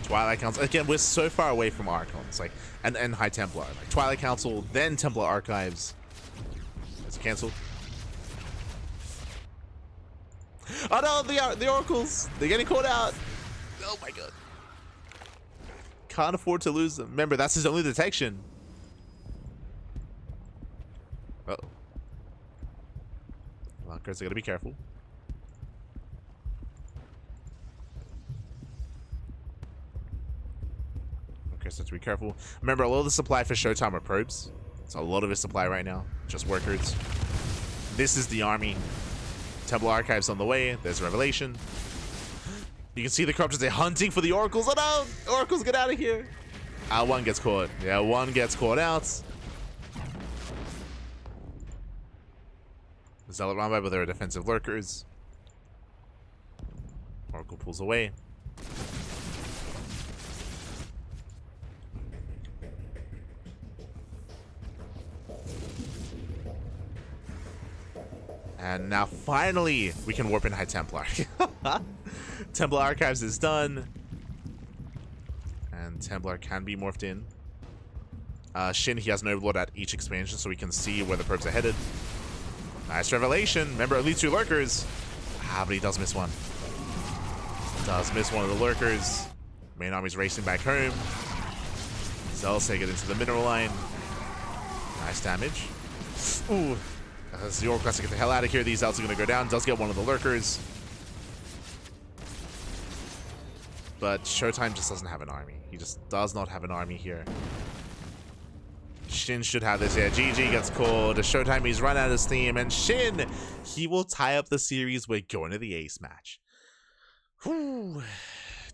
Twilight Council, again, we're so far away from Archons, like, and High Templar. Like, Twilight Council, then Templar Archives. Is it cancelled? Oh no, the oracles! They're getting caught out! Oh my god. Can't afford to lose them. Remember, that's his only detection. Uh oh. Lunkers, I gotta be careful. Okay, so to be careful. Remember, a lot of the supply for ShoWTimE are probes. It's a lot of his supply right now. Just workers. This is the army. Temple Archives on the way. There's Revelation. You can see the corruptors. They're hunting for the oracles. Oh no! Oracles, get out of here! One gets caught. Yeah, one gets caught out. Zealot run by, but there are defensive lurkers. Oracle pulls away. And now finally we can warp in High Templar. Templar Archives is done. And Templar can be morphed in. SHIN, he has an Overlord at each expansion so we can see where the probes are headed. Nice Revelation. Remember, at least 2 lurkers. Ah, but he does miss one. Does miss one of the lurkers. Main army's racing back home. Zealots take it into the mineral line. Nice damage. Ooh. As the Oracle has to get the hell out of here. These Zealots are going to go down. Does get one of the lurkers. But ShoWTimE just doesn't have an army. He just does not have an army here. SHIN should have this. Yeah, GG gets called. ShoWTimE, he's run out of steam. And SHIN, he will tie up the series with going to the ace match. Whew.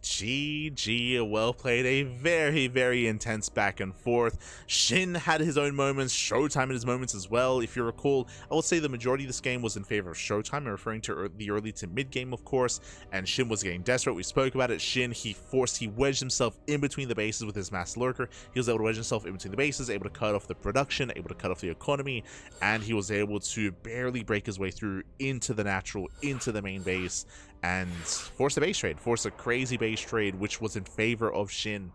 GG, well played. A very, very intense back and forth. SHIN had his own moments, ShoWTimE had his moments as well. If you recall, I would say the majority of this game was in favor of ShoWTimE. I'm referring to the early to mid game, of course, and SHIN was getting desperate. We spoke about it. SHIN, he wedged himself in between the bases with his mass lurker. He was able to wedge himself in between the bases, able to cut off the production, able to cut off the economy, and he was able to barely break his way through into the natural, into the main base, and force a base trade, force a crazy base trade, which was in favor of SHIN.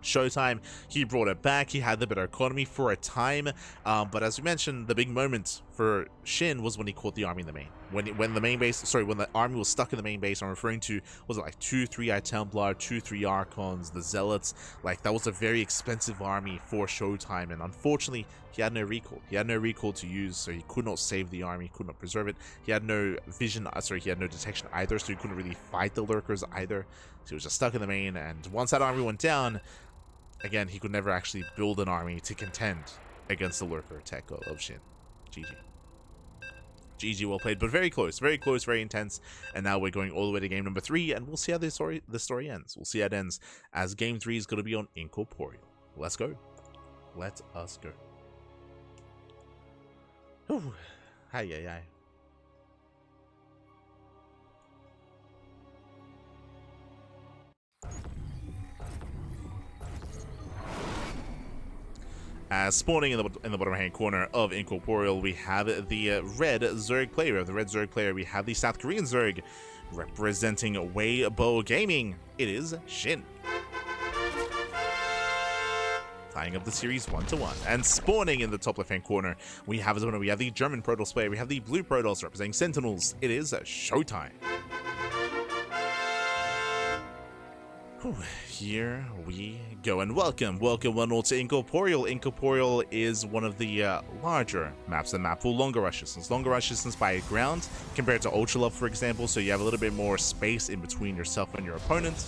ShoWTimE. He brought it back. He had the better economy for a time, but as we mentioned, the big moment for SHIN was when he caught the army in the main. When the main base, sorry, when the army was stuck in the main base. I'm referring to, was it like 2-3 Templar, 2-3 Archons, the Zealots? Like, that was a very expensive army for ShoWTimE, and unfortunately, he had no recall. He had no recall to use, so he could not save the army, could not preserve it. He had no vision, he had no detection either, so he couldn't really fight the lurkers either. So he was just stuck in the main, and once that army went down, again, he could never actually build an army to contend against the lurker tech of SHIN. GG. GG, well played, but very close, very intense. And now we're going all the way to game number 3, and we'll see how the story ends. We'll see how it ends, as game 3 is going to be on Incorporeal. Let's go. Let us go. Whew. Hi. Spawning in the bottom hand corner of Incorporeal, we have the red Zerg player. We have the South Korean Zerg representing Weibo Gaming. It is SHIN. Tying up the series 1-1. And spawning in the top left hand corner, we have the German Protoss player. We have the blue Protoss representing Sentinels. It is ShoWTimE. Here we go, and welcome one all to Incorporeal. Incorporeal is one of the larger maps, the map for longer rush distance by ground compared to Ultra Love, for example, so you have a little bit more space in between yourself and your opponent.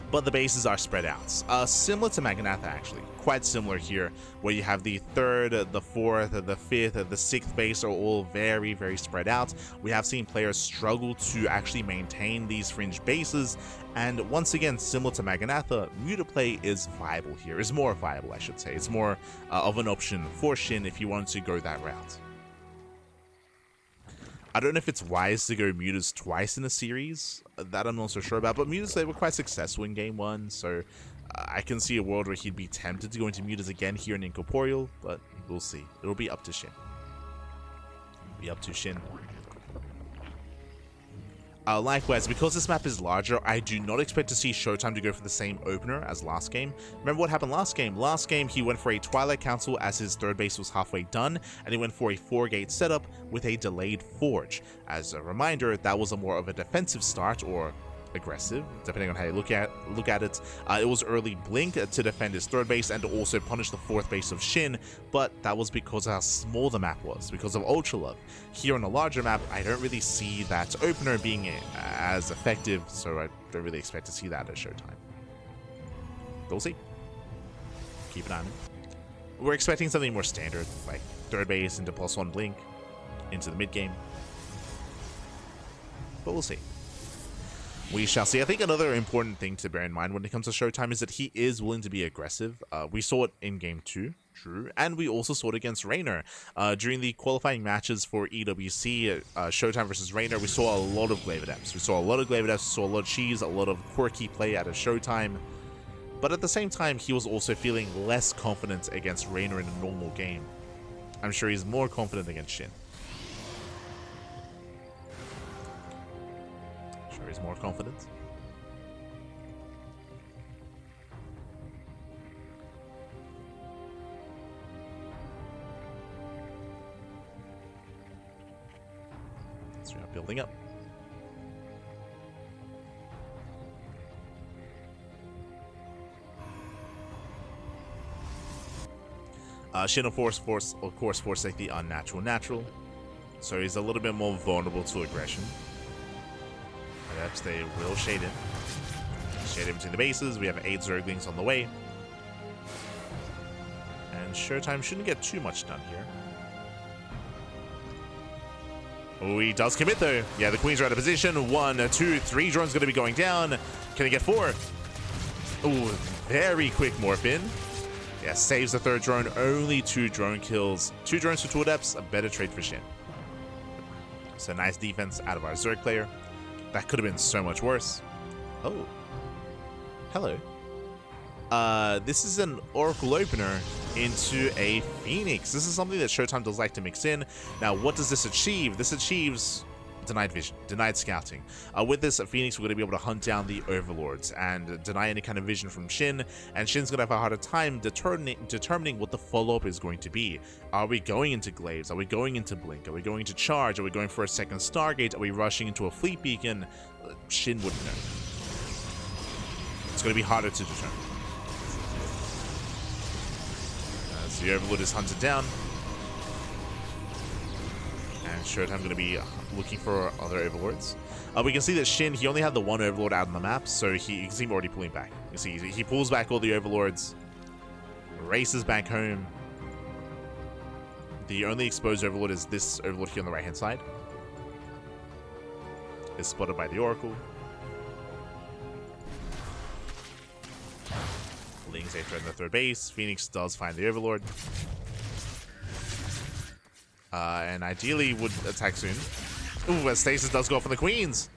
But the bases are spread out, similar to Magnatha, actually. Quite similar here, where you have the 3rd, the 4th, the 5th, the 6th base are all very spread out. We have seen players struggle to actually maintain these fringe bases, and once again, similar to Magnatha, Mutaplay is viable here, is more viable, I should say. It's more of an option for SHIN if you want to go that route. I don't know if it's wise to go mutas twice in a series, that I'm not so sure about, but mutas, they were quite successful in game 1, so I can see a world where he'd be tempted to go into mutas again here in Incorporeal, but we'll see. It'll be up to SHIN. Likewise, because this map is larger, I do not expect to see ShoWTimE to go for the same opener as last game. Remember what happened last game? Last game, he went for a Twilight Council as his 3rd base was halfway done, and he went for a 4-gate setup with a delayed forge. As a reminder, that was a more of a defensive start, or aggressive, depending on how you look at it. It was early blink to defend his 3rd base and to also punish the 4th base of SHIN, but that was because of how small the map was, because of Ultra Love. Here on a larger map, I don't really see that opener being as effective, so I don't really expect to see that at ShoWTimE. We'll see. Keep an eye on it. We're expecting something more standard, like 3rd base into +1 blink into the mid game, but we'll see. We shall see. I think another important thing to bear in mind when it comes to ShoWTimE is that he is willing to be aggressive. We saw it in game 2, true, and we also saw it against Raynor. During the qualifying matches for EWC, ShoWTimE versus Raynor, we saw a lot of Glaive Adepts. We saw a lot of cheese, a lot of quirky play out of ShoWTimE. But at the same time, he was also feeling less confident against Raynor in a normal game. I'm sure he's more confident against SHIN. Is more confident. So we are building up. SHIN of course forsake the unnatural natural, so he's a little bit more vulnerable to aggression. Perhaps they will shade him. Shade him between the bases. We have 8 Zerglings on the way. And ShoWTimE shouldn't get too much done here. Oh, he does commit though. Yeah, the Queens are out of position. 1, 2, 3 drones going to be going down. Can he get 4? Oh, very quick morph in. Yeah, saves the 3rd drone. Only 2 drone kills. 2 drones for 2 adepts. A better trade for SHIN. So nice defense out of our Zerg player. That could have been so much worse. Oh. Hello. This is an Oracle opener into a Phoenix. This is something that ShoWTimE does like to mix in. Now, what does this achieve? This achieves denied vision, denied scouting. With this, Phoenix, we're going to be able to hunt down the overlords and deny any kind of vision from Shin, and Shin's going to have a harder time determining what the follow-up is going to be. Are we going into Glaives? Are we going into Blink? Are we going to Charge? Are we going for a second Stargate? Are we rushing into a Fleet Beacon? Shin wouldn't know. It's going to be harder to determine. As the overlord is hunted down, and ShoWTimE going to be looking for other overlords. We can see that Shin, he only had the one overlord out on the map, so you can see him already pulling back. You see, he pulls back all the overlords, races back home. The only exposed overlord is this overlord here on the right-hand side. Is spotted by the Oracle. Lings a threat in the third base. Phoenix does find the overlord. And ideally would attack soon. Ooh, as Stasis does go off on the Queens.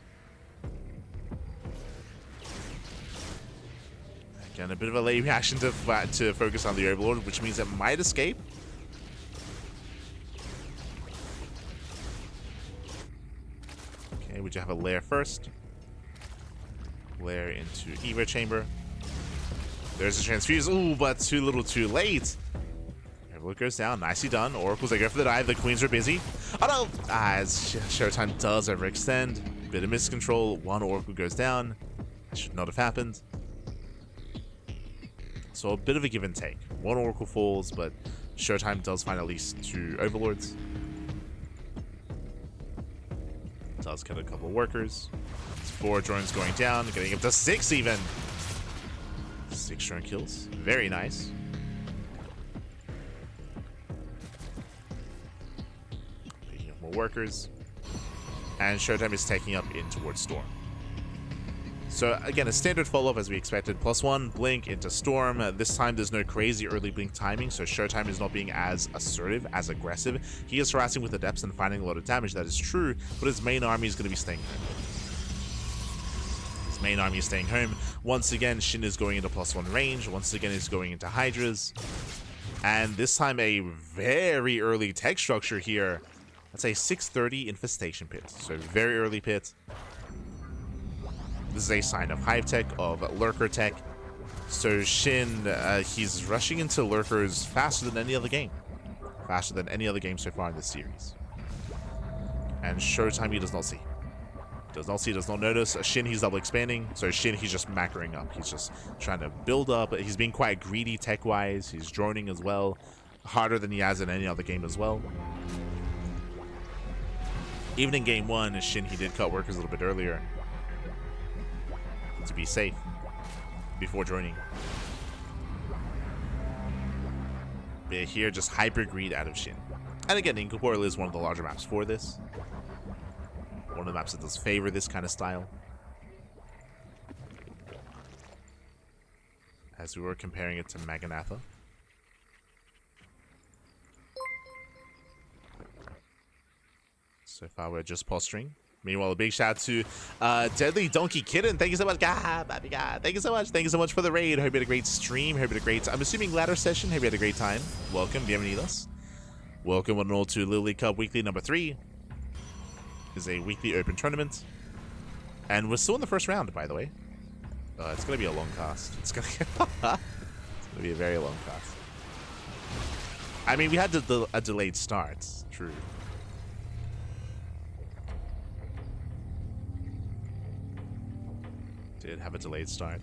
Again, a bit of a late reaction to focus on the overlord, which means it might escape. Okay, would you have a lair first? Lair into Evo Chamber. There's a transfuse. Ooh, but too little too late. Overlord goes down. Nicely done. Oracles, they go for the dive. The Queens are busy. Oh no! As ShoWTimE does overextend. Bit of miscontrol. One Oracle goes down. That should not have happened. So a bit of a give and take. One Oracle falls, but ShoWTimE does find at least 2 Overlords. Does cut a couple of workers. It's 4 drones going down, getting up to 6 even. 6 drone kills. Very nice. Picking up more workers. And ShoWTimE is taking up in towards Storm. So again, a standard follow-up as we expected. +1, Blink into Storm. This time there's no crazy early Blink timing, so ShoWTimE is not being as assertive, as aggressive. He is harassing with the depths and finding a lot of damage, that is true, but his main army is going to be staying home. His main army is staying home. Once again, Shin is going into +1 range. Once again, he's going into Hydras. And this time a very early tech structure here. That's a 630 Infestation Pit, so very early pit. This is a sign of Hive Tech, of Lurker Tech. So Shin, he's rushing into Lurkers faster than any other game. Faster than any other game so far in this series. And ShoWTimE, he does not see. Does not see, does not notice. Shin, he's double expanding. So Shin, he's just macroing up. He's just trying to build up. He's being quite greedy tech-wise. He's droning as well. Harder than he has in any other game as well. Even in game 1, Shin, he did cut workers a little bit earlier to be safe before joining. But here, just hyper greed out of Shin. And again, Incorporeal is one of the larger maps for this. One of the maps that does favor this kind of style. As we were comparing it to Maganatha. So far, we're just posturing. Meanwhile, a big shout out to Deadly Donkey Kitten. Thank you so much. God, baby God. Thank you so much. Thank you so much for the raid. Hope you had a great stream. Hope you had a great, I'm assuming, ladder session. Hope you had a great time. Welcome. Bienvenidos. Welcome one and all to LiuLi Cup Weekly number 3. Is a weekly open tournament. And we're still in the first round, by the way. It's going to be a long cast. It's going to be a very long cast. I mean, we had a delayed start. True. Did have a delayed start.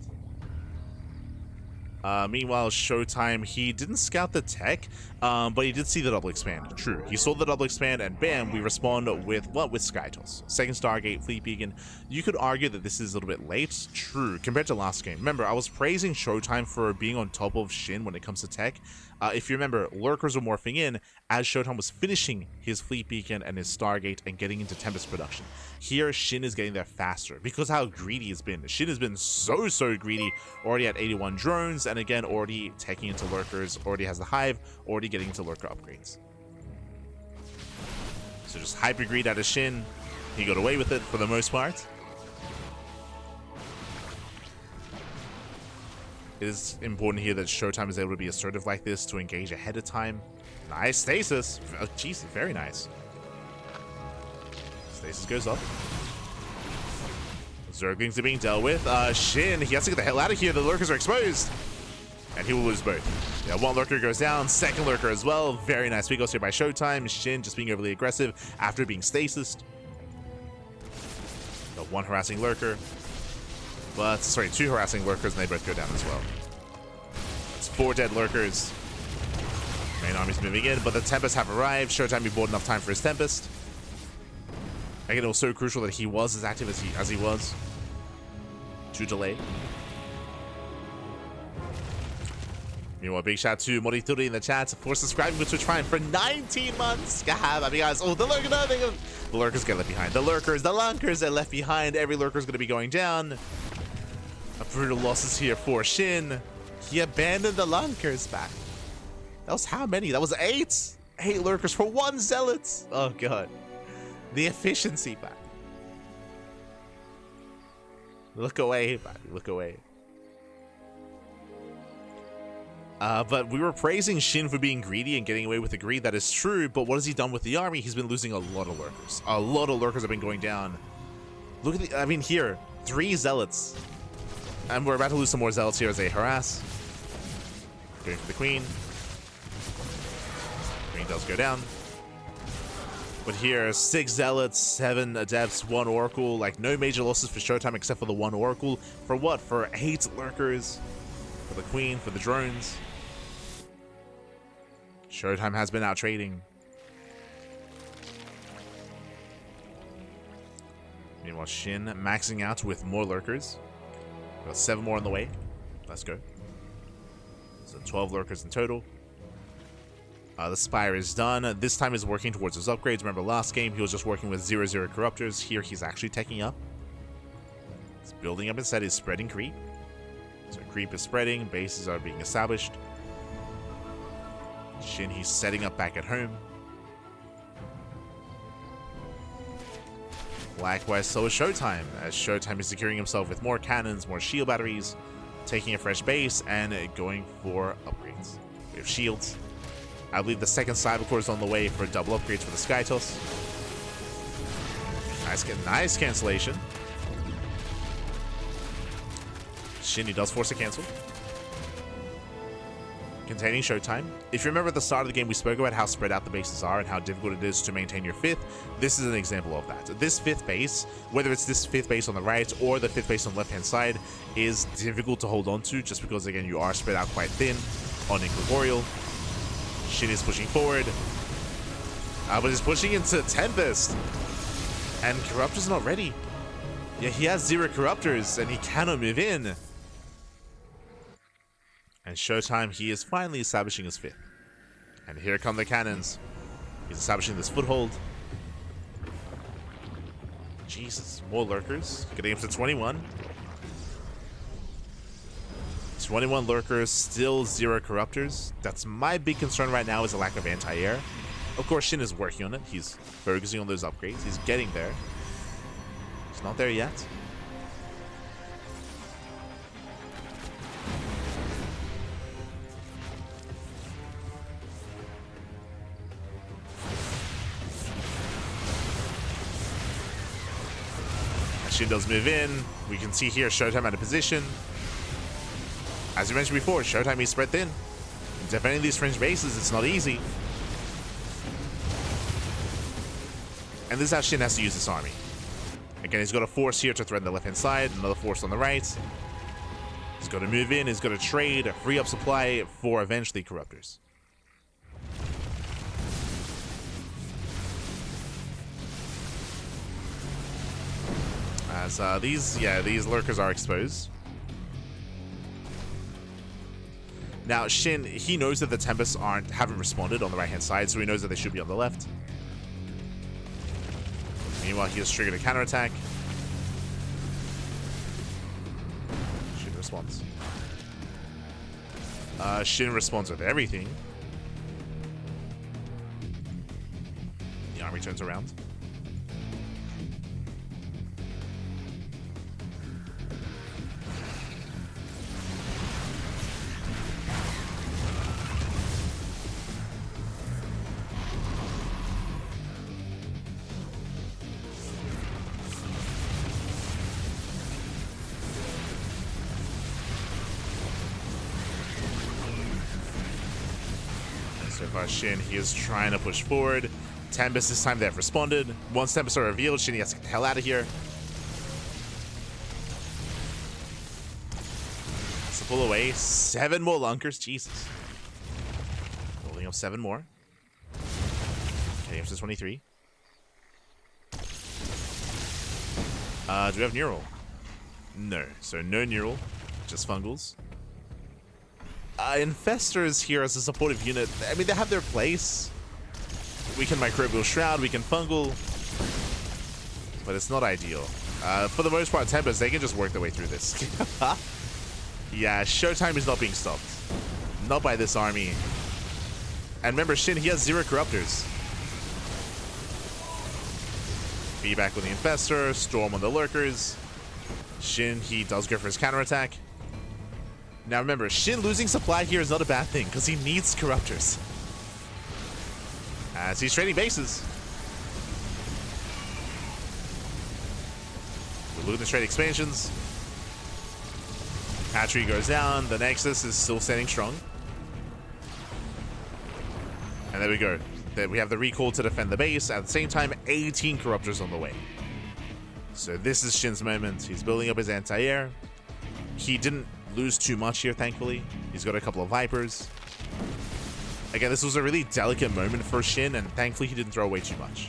Meanwhile, ShoWTimE, he didn't scout the tech, but he did see the double expand. True. He saw the double expand, and bam, we respond with what? With Skytos. Second Stargate, Fleet Beacon. You could argue that this is a little bit late. True, compared to last game. Remember, I was praising ShoWTimE for being on top of Shin when it comes to tech. If you remember, Lurkers were morphing in as ShoWTimE was finishing his Fleet Beacon and his Stargate and getting into Tempest production. Here, Shin is getting there faster because how greedy he's been. Shin has been so greedy. Already at 81 drones, and again, already taking into Lurkers, already has the Hive, already getting into Lurker upgrades. So just hyper greed out of Shin. He got away with it for the most part. It is important here that ShoWTimE is able to be assertive like this to engage ahead of time. Nice stasis. Oh, jeez, very nice. Stasis goes up. Zerglings are being dealt with. SHIN, he has to get the hell out of here. The lurkers are exposed. And he will lose both. Yeah, one lurker goes down, second lurker as well. Very nice Wiggles here by ShoWTimE. SHIN just being overly aggressive after being stasised. Got one harassing lurker. But, sorry, two harassing lurkers, and they both go down as well. That's 4 dead lurkers. Main army's moving in, but the Tempests have arrived. ShoWTimE, he bought enough time for his Tempest. Again, it was so crucial that he was as active as he was. To delay. Meanwhile, big shout out to Morituri in the chat for subscribing to Twitch Prime for 19 months. God, guys. Oh, the lurker, the lurkers get left behind. The lunkers are left behind. Every lurker is going to be going down. A brutal losses here for SHIN. He abandoned the lunkers back. That was how many? That was 8. 8 lurkers for 1 zealot. Oh, God. The efficiency back. Look away, buddy. Look away. But we were praising SHIN for being greedy and getting away with the greed. That is true, but what has he done with the army? He's been losing a lot of lurkers. A lot of lurkers have been going down. Look at the, I mean, here, 3 zealots. And we're about to lose some more zealots here as they harass. Going for the queen. Queen does go down. But here, 6 zealots, 7 adepts, 1 oracle. Like, no major losses for ShoWTimE except for the 1 oracle. For what? For 8 lurkers. For the queen, for the drones. ShoWTimE has been out trading. Meanwhile, SHIN maxing out with more lurkers. Got 7 more on the way. Let's go. So 12 lurkers in total. The Spire is done. This time he's working towards his upgrades. Remember last game, he was just working with 0-0 Corruptors. Here he's actually taking up. He's building up instead. He's spreading creep. So creep is spreading. Bases are being established. SHIN, he's setting up back at home. Likewise, so is ShoWTimE, as ShoWTimE is securing himself with more cannons, more shield batteries, taking a fresh base, and going for upgrades. We have shields. I believe the second Cyber Core is on the way for double upgrades for the Skytos. Nice cancellation. SHIN, he does force a cancel. Containing ShoWTimE. If you remember at the start of the game, we spoke about how spread out the bases are and how difficult it is to maintain your 5th. This is an example of that. This 5th base, whether it's this 5th base on the right or the 5th base on the left-hand side, is difficult to hold on to just because, again, you are spread out quite thin on Incorporeal. SHIN is pushing forward. But he's pushing into Tempest. And Corruptor's not ready. Yeah, he has 0 Corruptors and he cannot move in. And ShoWTimE, he is finally establishing his 5th. And here come the cannons. He's establishing this foothold. Jesus, more lurkers. Getting up to 21. 21 lurkers, still 0 Corruptors. That's my big concern right now is the lack of anti-air. Of course, SHIN is working on it. He's focusing on those upgrades. He's getting there. He's not there yet. SHIN does move in. We can see here ShoWTimE out of position. As we mentioned before, ShoWTimE is spread thin. Defending these fringe bases, it's not easy. And this is how SHIN has to use this army. Again, he's got a force here to threaten the left-hand side, another force on the right. He's got to move in, he's got to trade, free up supply for eventually Corruptors. As these lurkers are exposed. Now, SHIN, he knows that the Tempests haven't responded on the right-hand side, so he knows that they should be on the left. Meanwhile, he has triggered a counterattack. SHIN responds. SHIN responds with everything. The army turns around. far, SHIN, he is trying to push forward. Tempest this time they have responded. Once Tempest are revealed, SHIN has to get the hell out of here. Has to pull away. 7 more lunkers. Jesus. Holding up 7 more. Getting up to 23. Do we have neural? No. So no neural. Just fungals. Infestors here as a supportive unit. I mean, they have their place. We can microbial shroud, we can fungal, but it's not ideal. For the most part, Tempest, they can just work their way through this. Yeah, ShoWTimE is not being stopped. Not by this army. And remember, SHIN, he has 0 corruptors. Feedback on the Infestor, Storm on the Lurkers. SHIN, he does go for his counterattack. Now remember, SHIN losing supply here is not a bad thing, because he needs corruptors. As he's trading bases. We're looking to trade expansions. Hatchery goes down. The Nexus is still standing strong. And there we go. There we have the recall to defend the base. At the same time, 18 corruptors on the way. So this is SHIN's moment. He's building up his anti-air. He didn't lose too much here, thankfully. He's got a couple of Vipers. Again, this was a really delicate moment for SHIN, and thankfully he didn't throw away too much.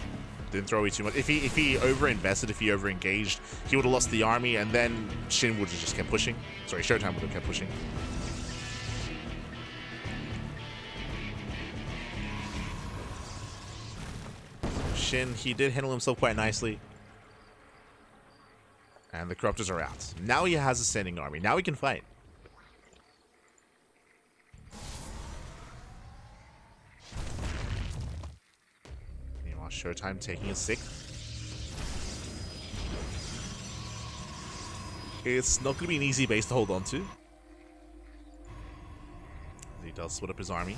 Didn't throw away too much. If he over-invested, if he over-engaged, he would have lost the army, and then SHIN would have just kept pushing. Sorry, ShoWTimE would have kept pushing. SHIN, he did handle himself quite nicely. And the corruptors are out. Now he has a standing army. Now he can fight. ShoWTimE taking a 6th. It's not going to be an easy base to hold on to. He does split up his army.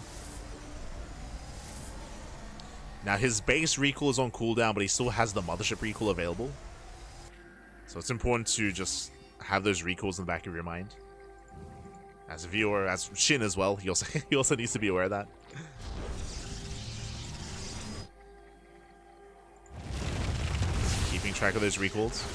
Now his base recall is on cooldown, but he still has the mothership recall available. So it's important to just have those recalls in the back of your mind. As a viewer, as SHIN as well, he also needs to be aware of that. Keeping track of those recalls.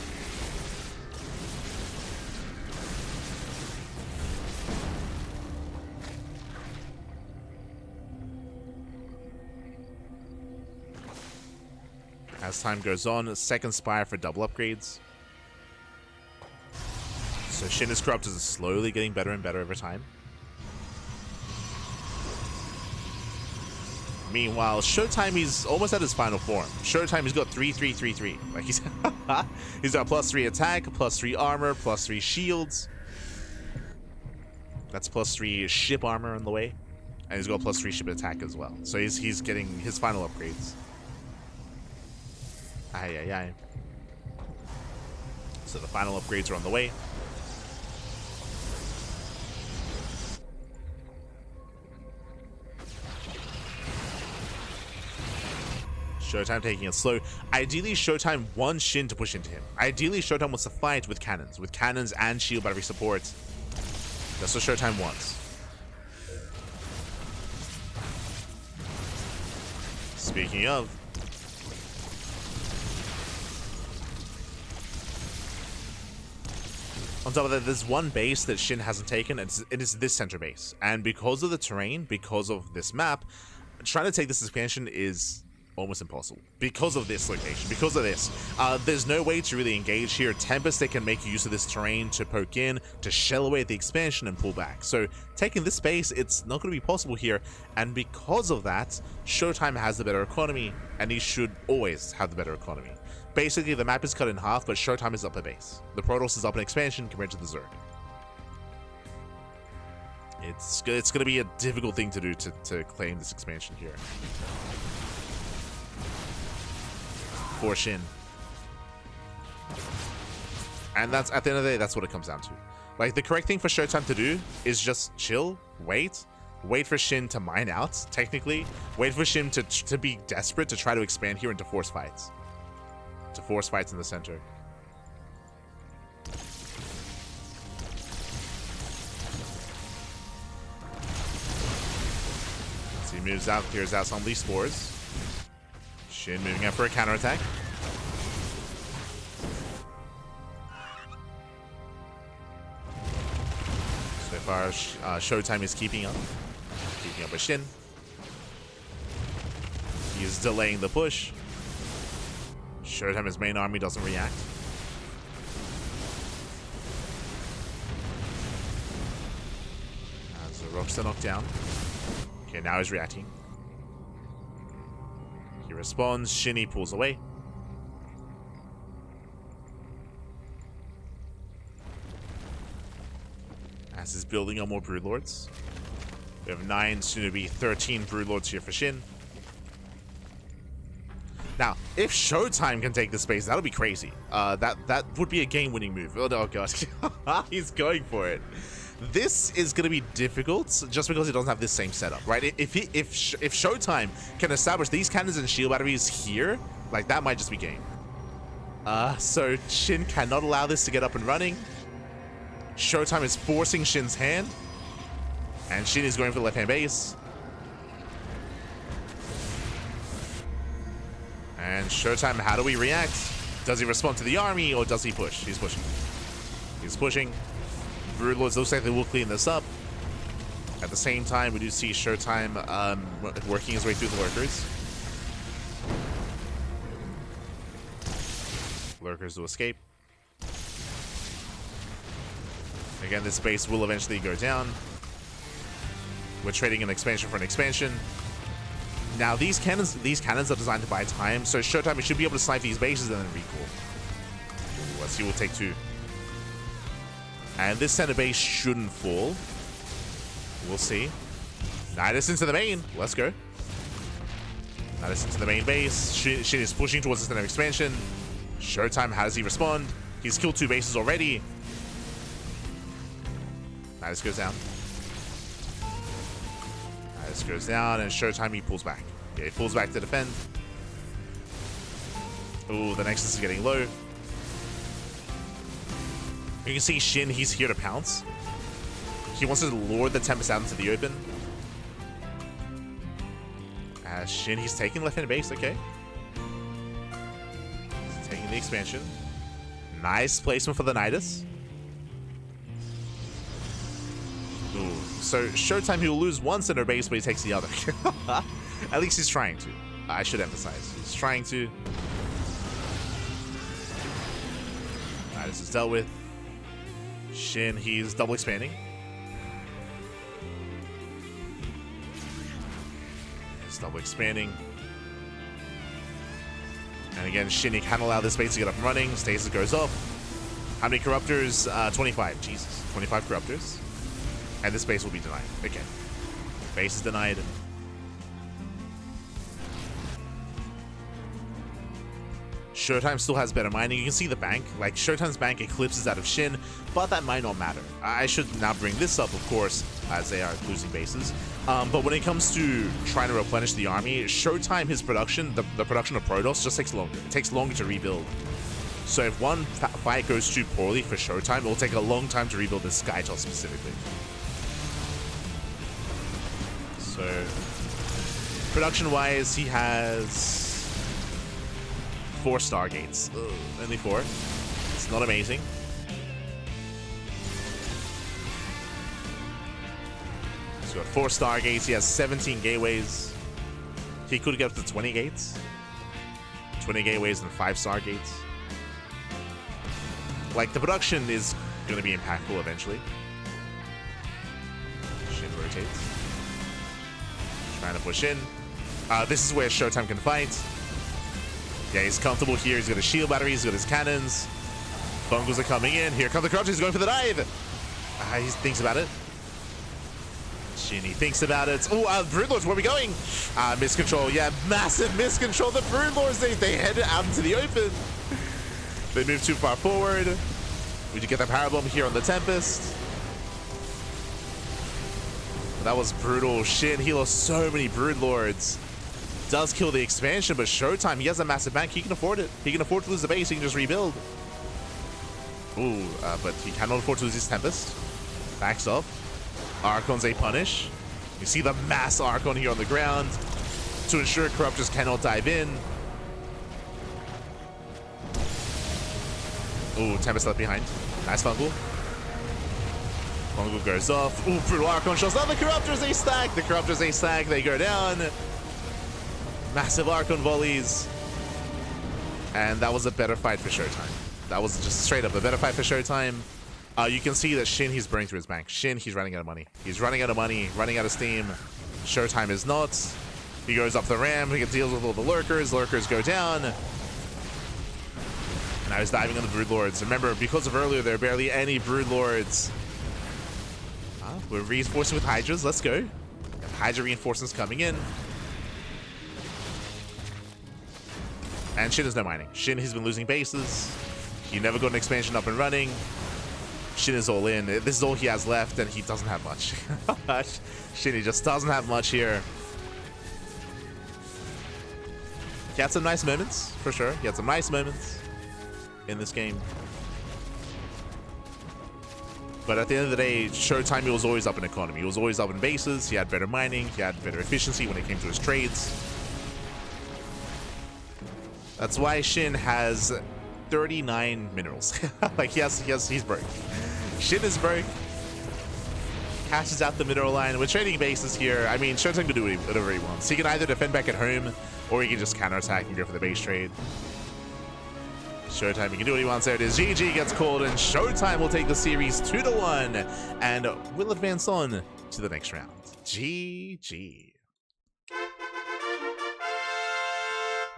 As time goes on, second Spire for double upgrades. So SHIN's corrupt is slowly getting better and better over time. Meanwhile, ShoWTimE, he's almost at his final form. ShoWTimE, he's got 3-3-3-3. Like he's got +3 attack, +3 armor, +3 shields. That's +3 ship armor on the way. And he's got +3 ship attack as well. So he's getting his final upgrades. Aye. So the final upgrades are on the way. ShoWTimE taking it slow. Ideally, ShoWTimE wants SHIN to push into him. Ideally, ShoWTimE wants to fight with cannons and shield battery support. That's what ShoWTimE wants. Speaking of, on top of that, there's one base that SHIN hasn't taken, and it is this center base. And because of the terrain, because of this map, trying to take this expansion is almost impossible. Because of this location, because of this. There's no way to really engage here. Tempest, they can make use of this terrain to poke in, to shell away at the expansion and pull back. So taking this base, it's not going to be possible here. And because of that, ShoWTimE has the better economy, and he should always have the better economy. Basically, the map is cut in half, but ShoWTimE is up a base. The Protoss is up an expansion compared to the Zerg. It's going to be a difficult thing to do to claim this expansion here. For SHIN. And that's, at the end of the day, that's what it comes down to. Like, the correct thing for ShoWTimE to do is just chill, wait for SHIN to mine out, technically. Wait for SHIN to be desperate to try to expand here into force fights. To force fights in the center. See, moves out, clears out some of these spores. SHIN moving out for a counterattack. So far, ShoWTimE is keeping up with SHIN. He is delaying the push. ShoWTime's main army doesn't react. So Rock's knocked down. Okay, now he's reacting. He responds. SHIN, he pulls away. As he's building on more Broodlords. We have 9, soon to be 13 Broodlords here for SHIN. Now, if ShoWTimE can take this space, that'll be crazy. That would be a game-winning move. Oh gosh, he's going for it. This is going to be difficult just because he doesn't have this same setup, right? If ShoWTimE can establish these cannons and shield batteries here, like that might just be game. So SHIN cannot allow this to get up and running. ShoWTimE is forcing SHIN's hand, and SHIN is going for the left-hand base. And ShoWTimE, how do we react? Does he respond to the army, or does he push? He's pushing. He's pushing. Broodlords looks like they will clean this up. At the same time, we do see ShoWTimE working his way through the lurkers. Lurkers to escape. Again, this base will eventually go down. We're trading an expansion for an expansion. Now, these cannons are designed to buy time, so ShoWTimE should be able to snipe these bases and then recall. Ooh, let's see, we'll take 2. And this center base shouldn't fall. We'll see. Nidus into the main. Let's go. Nidus into the main base. SHIN is pushing towards the center expansion. ShoWTimE, how does he respond? He's killed 2 bases already. Nidus goes down. Nidus goes down, and ShoWTimE, he pulls back. Yeah, he pulls back to defend. Ooh, the Nexus is getting low. You can see SHIN, he's here to pounce. He wants to lure the Tempest out into the open. As SHIN, he's taking left-hand base, okay. He's taking the expansion. Nice placement for the Nidus. Ooh, so ShoWTimE, he'll lose one center base, but he takes the other. At least he's trying to. I should emphasize. He's trying to. Nidus is dealt with. SHIN, he's double expanding. He's double expanding. And again, SHIN, he can't allow this base to get up and running. Stasis goes up. How many Corruptors? 25. Jesus. 25 Corruptors. And this base will be denied. Okay. Base is denied. ShoWTimE still has better mining. You can see the bank. Like, ShoWTimE's bank eclipses out of SHIN, but that might not matter. I should now bring this up, of course, as they are losing bases. But when it comes to trying to replenish the army, ShoWTimE, his production, the production of Protoss just takes longer. It takes longer to rebuild. So if one fight goes too poorly for ShoWTimE, it will take a long time to rebuild this Skytoss specifically. So, production-wise, he has 4 Stargates. Ugh, only 4. It's not amazing. He's got 4 Stargates. He has 17 gateways. He could get up to 20 gates. 20 gateways and 5 Stargates. Like, the production is going to be impactful eventually. SHIN rotates. Trying to push in. This is where ShoWTimE can fight. Yeah, he's comfortable here. He's got his shield battery. He's got his cannons. Bungles are coming in. Here come the Corruptors. He's going for the dive. He thinks about it. SHIN, he thinks about it. Oh, Broodlords, where are we going? Miscontrol. Yeah, massive miscontrol. The Broodlords, they head out into the open. They move too far forward. We do get the power bomb here on the Tempest. That was brutal. SHIN, he lost so many Broodlords. Does kill the expansion, but ShoWTimE, he has a massive bank. He can afford it. He can afford to lose the base. He can just rebuild. Ooh, but he cannot afford to lose his Tempest. Backs up. Archon's a punish. You see the mass Archon here on the ground to ensure Corruptors cannot dive in. Ooh, Tempest left behind. Nice Fungal. Fungal goes off. Ooh, brutal Archon shots. Now the Corruptors, they stack. The Corruptors, they stack. They go down. Massive Archon volleys. And that was a better fight for ShoWTimE. That was just straight up a better fight for ShoWTimE. You can see that SHIN, he's burning through his bank. SHIN, he's running out of money. He's running out of money, running out of steam. ShoWTimE is not. He goes up the ramp. He deals with all the lurkers. Lurkers go down. And now he's diving on the Broodlords. Remember, because of earlier, there are barely any Broodlords. We're reinforcing with Hydras. Let's go. Hydra reinforcements coming in. And SHIN is no mining. SHIN, he's been losing bases. He never got an expansion up and running. SHIN is all in. This is all he has left, and he doesn't have much. SHIN, he just doesn't have much here. He had some nice moments, for sure. He had some nice moments in this game. But at the end of the day, ShoWTimE, he was always up in economy. He was always up in bases. He had better mining. He had better efficiency when it came to his trades. That's why SHIN has 39 minerals. Like, he's broke. SHIN is broke. Cashes out the mineral line. We're trading bases here. I mean, ShoWTimE can do whatever he wants. He can either defend back at home, or he can just counterattack and go for the base trade. ShoWTimE, he can do what he wants. There it is. GG gets called, and ShoWTimE will take the series 2-1, and will advance on to the next round. GG.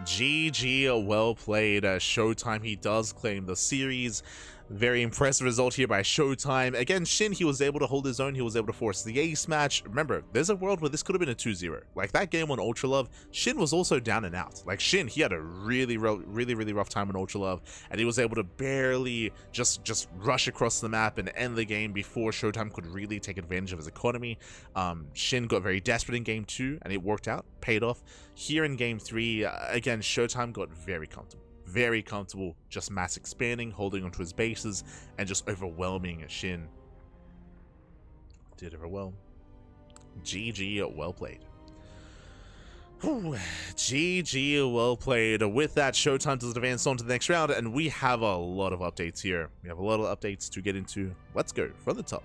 GG, well played. ShoWTimE, he does claim the series. Very impressive result here by ShoWTimE. Again, SHIN, he was able to hold his own. He was able to force the ace match. Remember, there's a world where this could have been a 2-0. Like that game on Ultra Love, SHIN was also down and out. Like SHIN, he had a really rough time on Ultra Love, and he was able to barely just rush across the map and end the game before ShoWTimE could really take advantage of his economy. SHIN got very desperate in game 2, and it worked out, paid off. Here in game 3, again, ShoWTimE got very comfortable. Very comfortable, just mass expanding, holding onto his bases, and just overwhelming SHIN. Did overwhelm. GG, well played. Whew. GG, well played. With that, ShoWTimE does advance on to the next round, and we have a lot of updates here. We have a lot of updates to get into. Let's go from the top.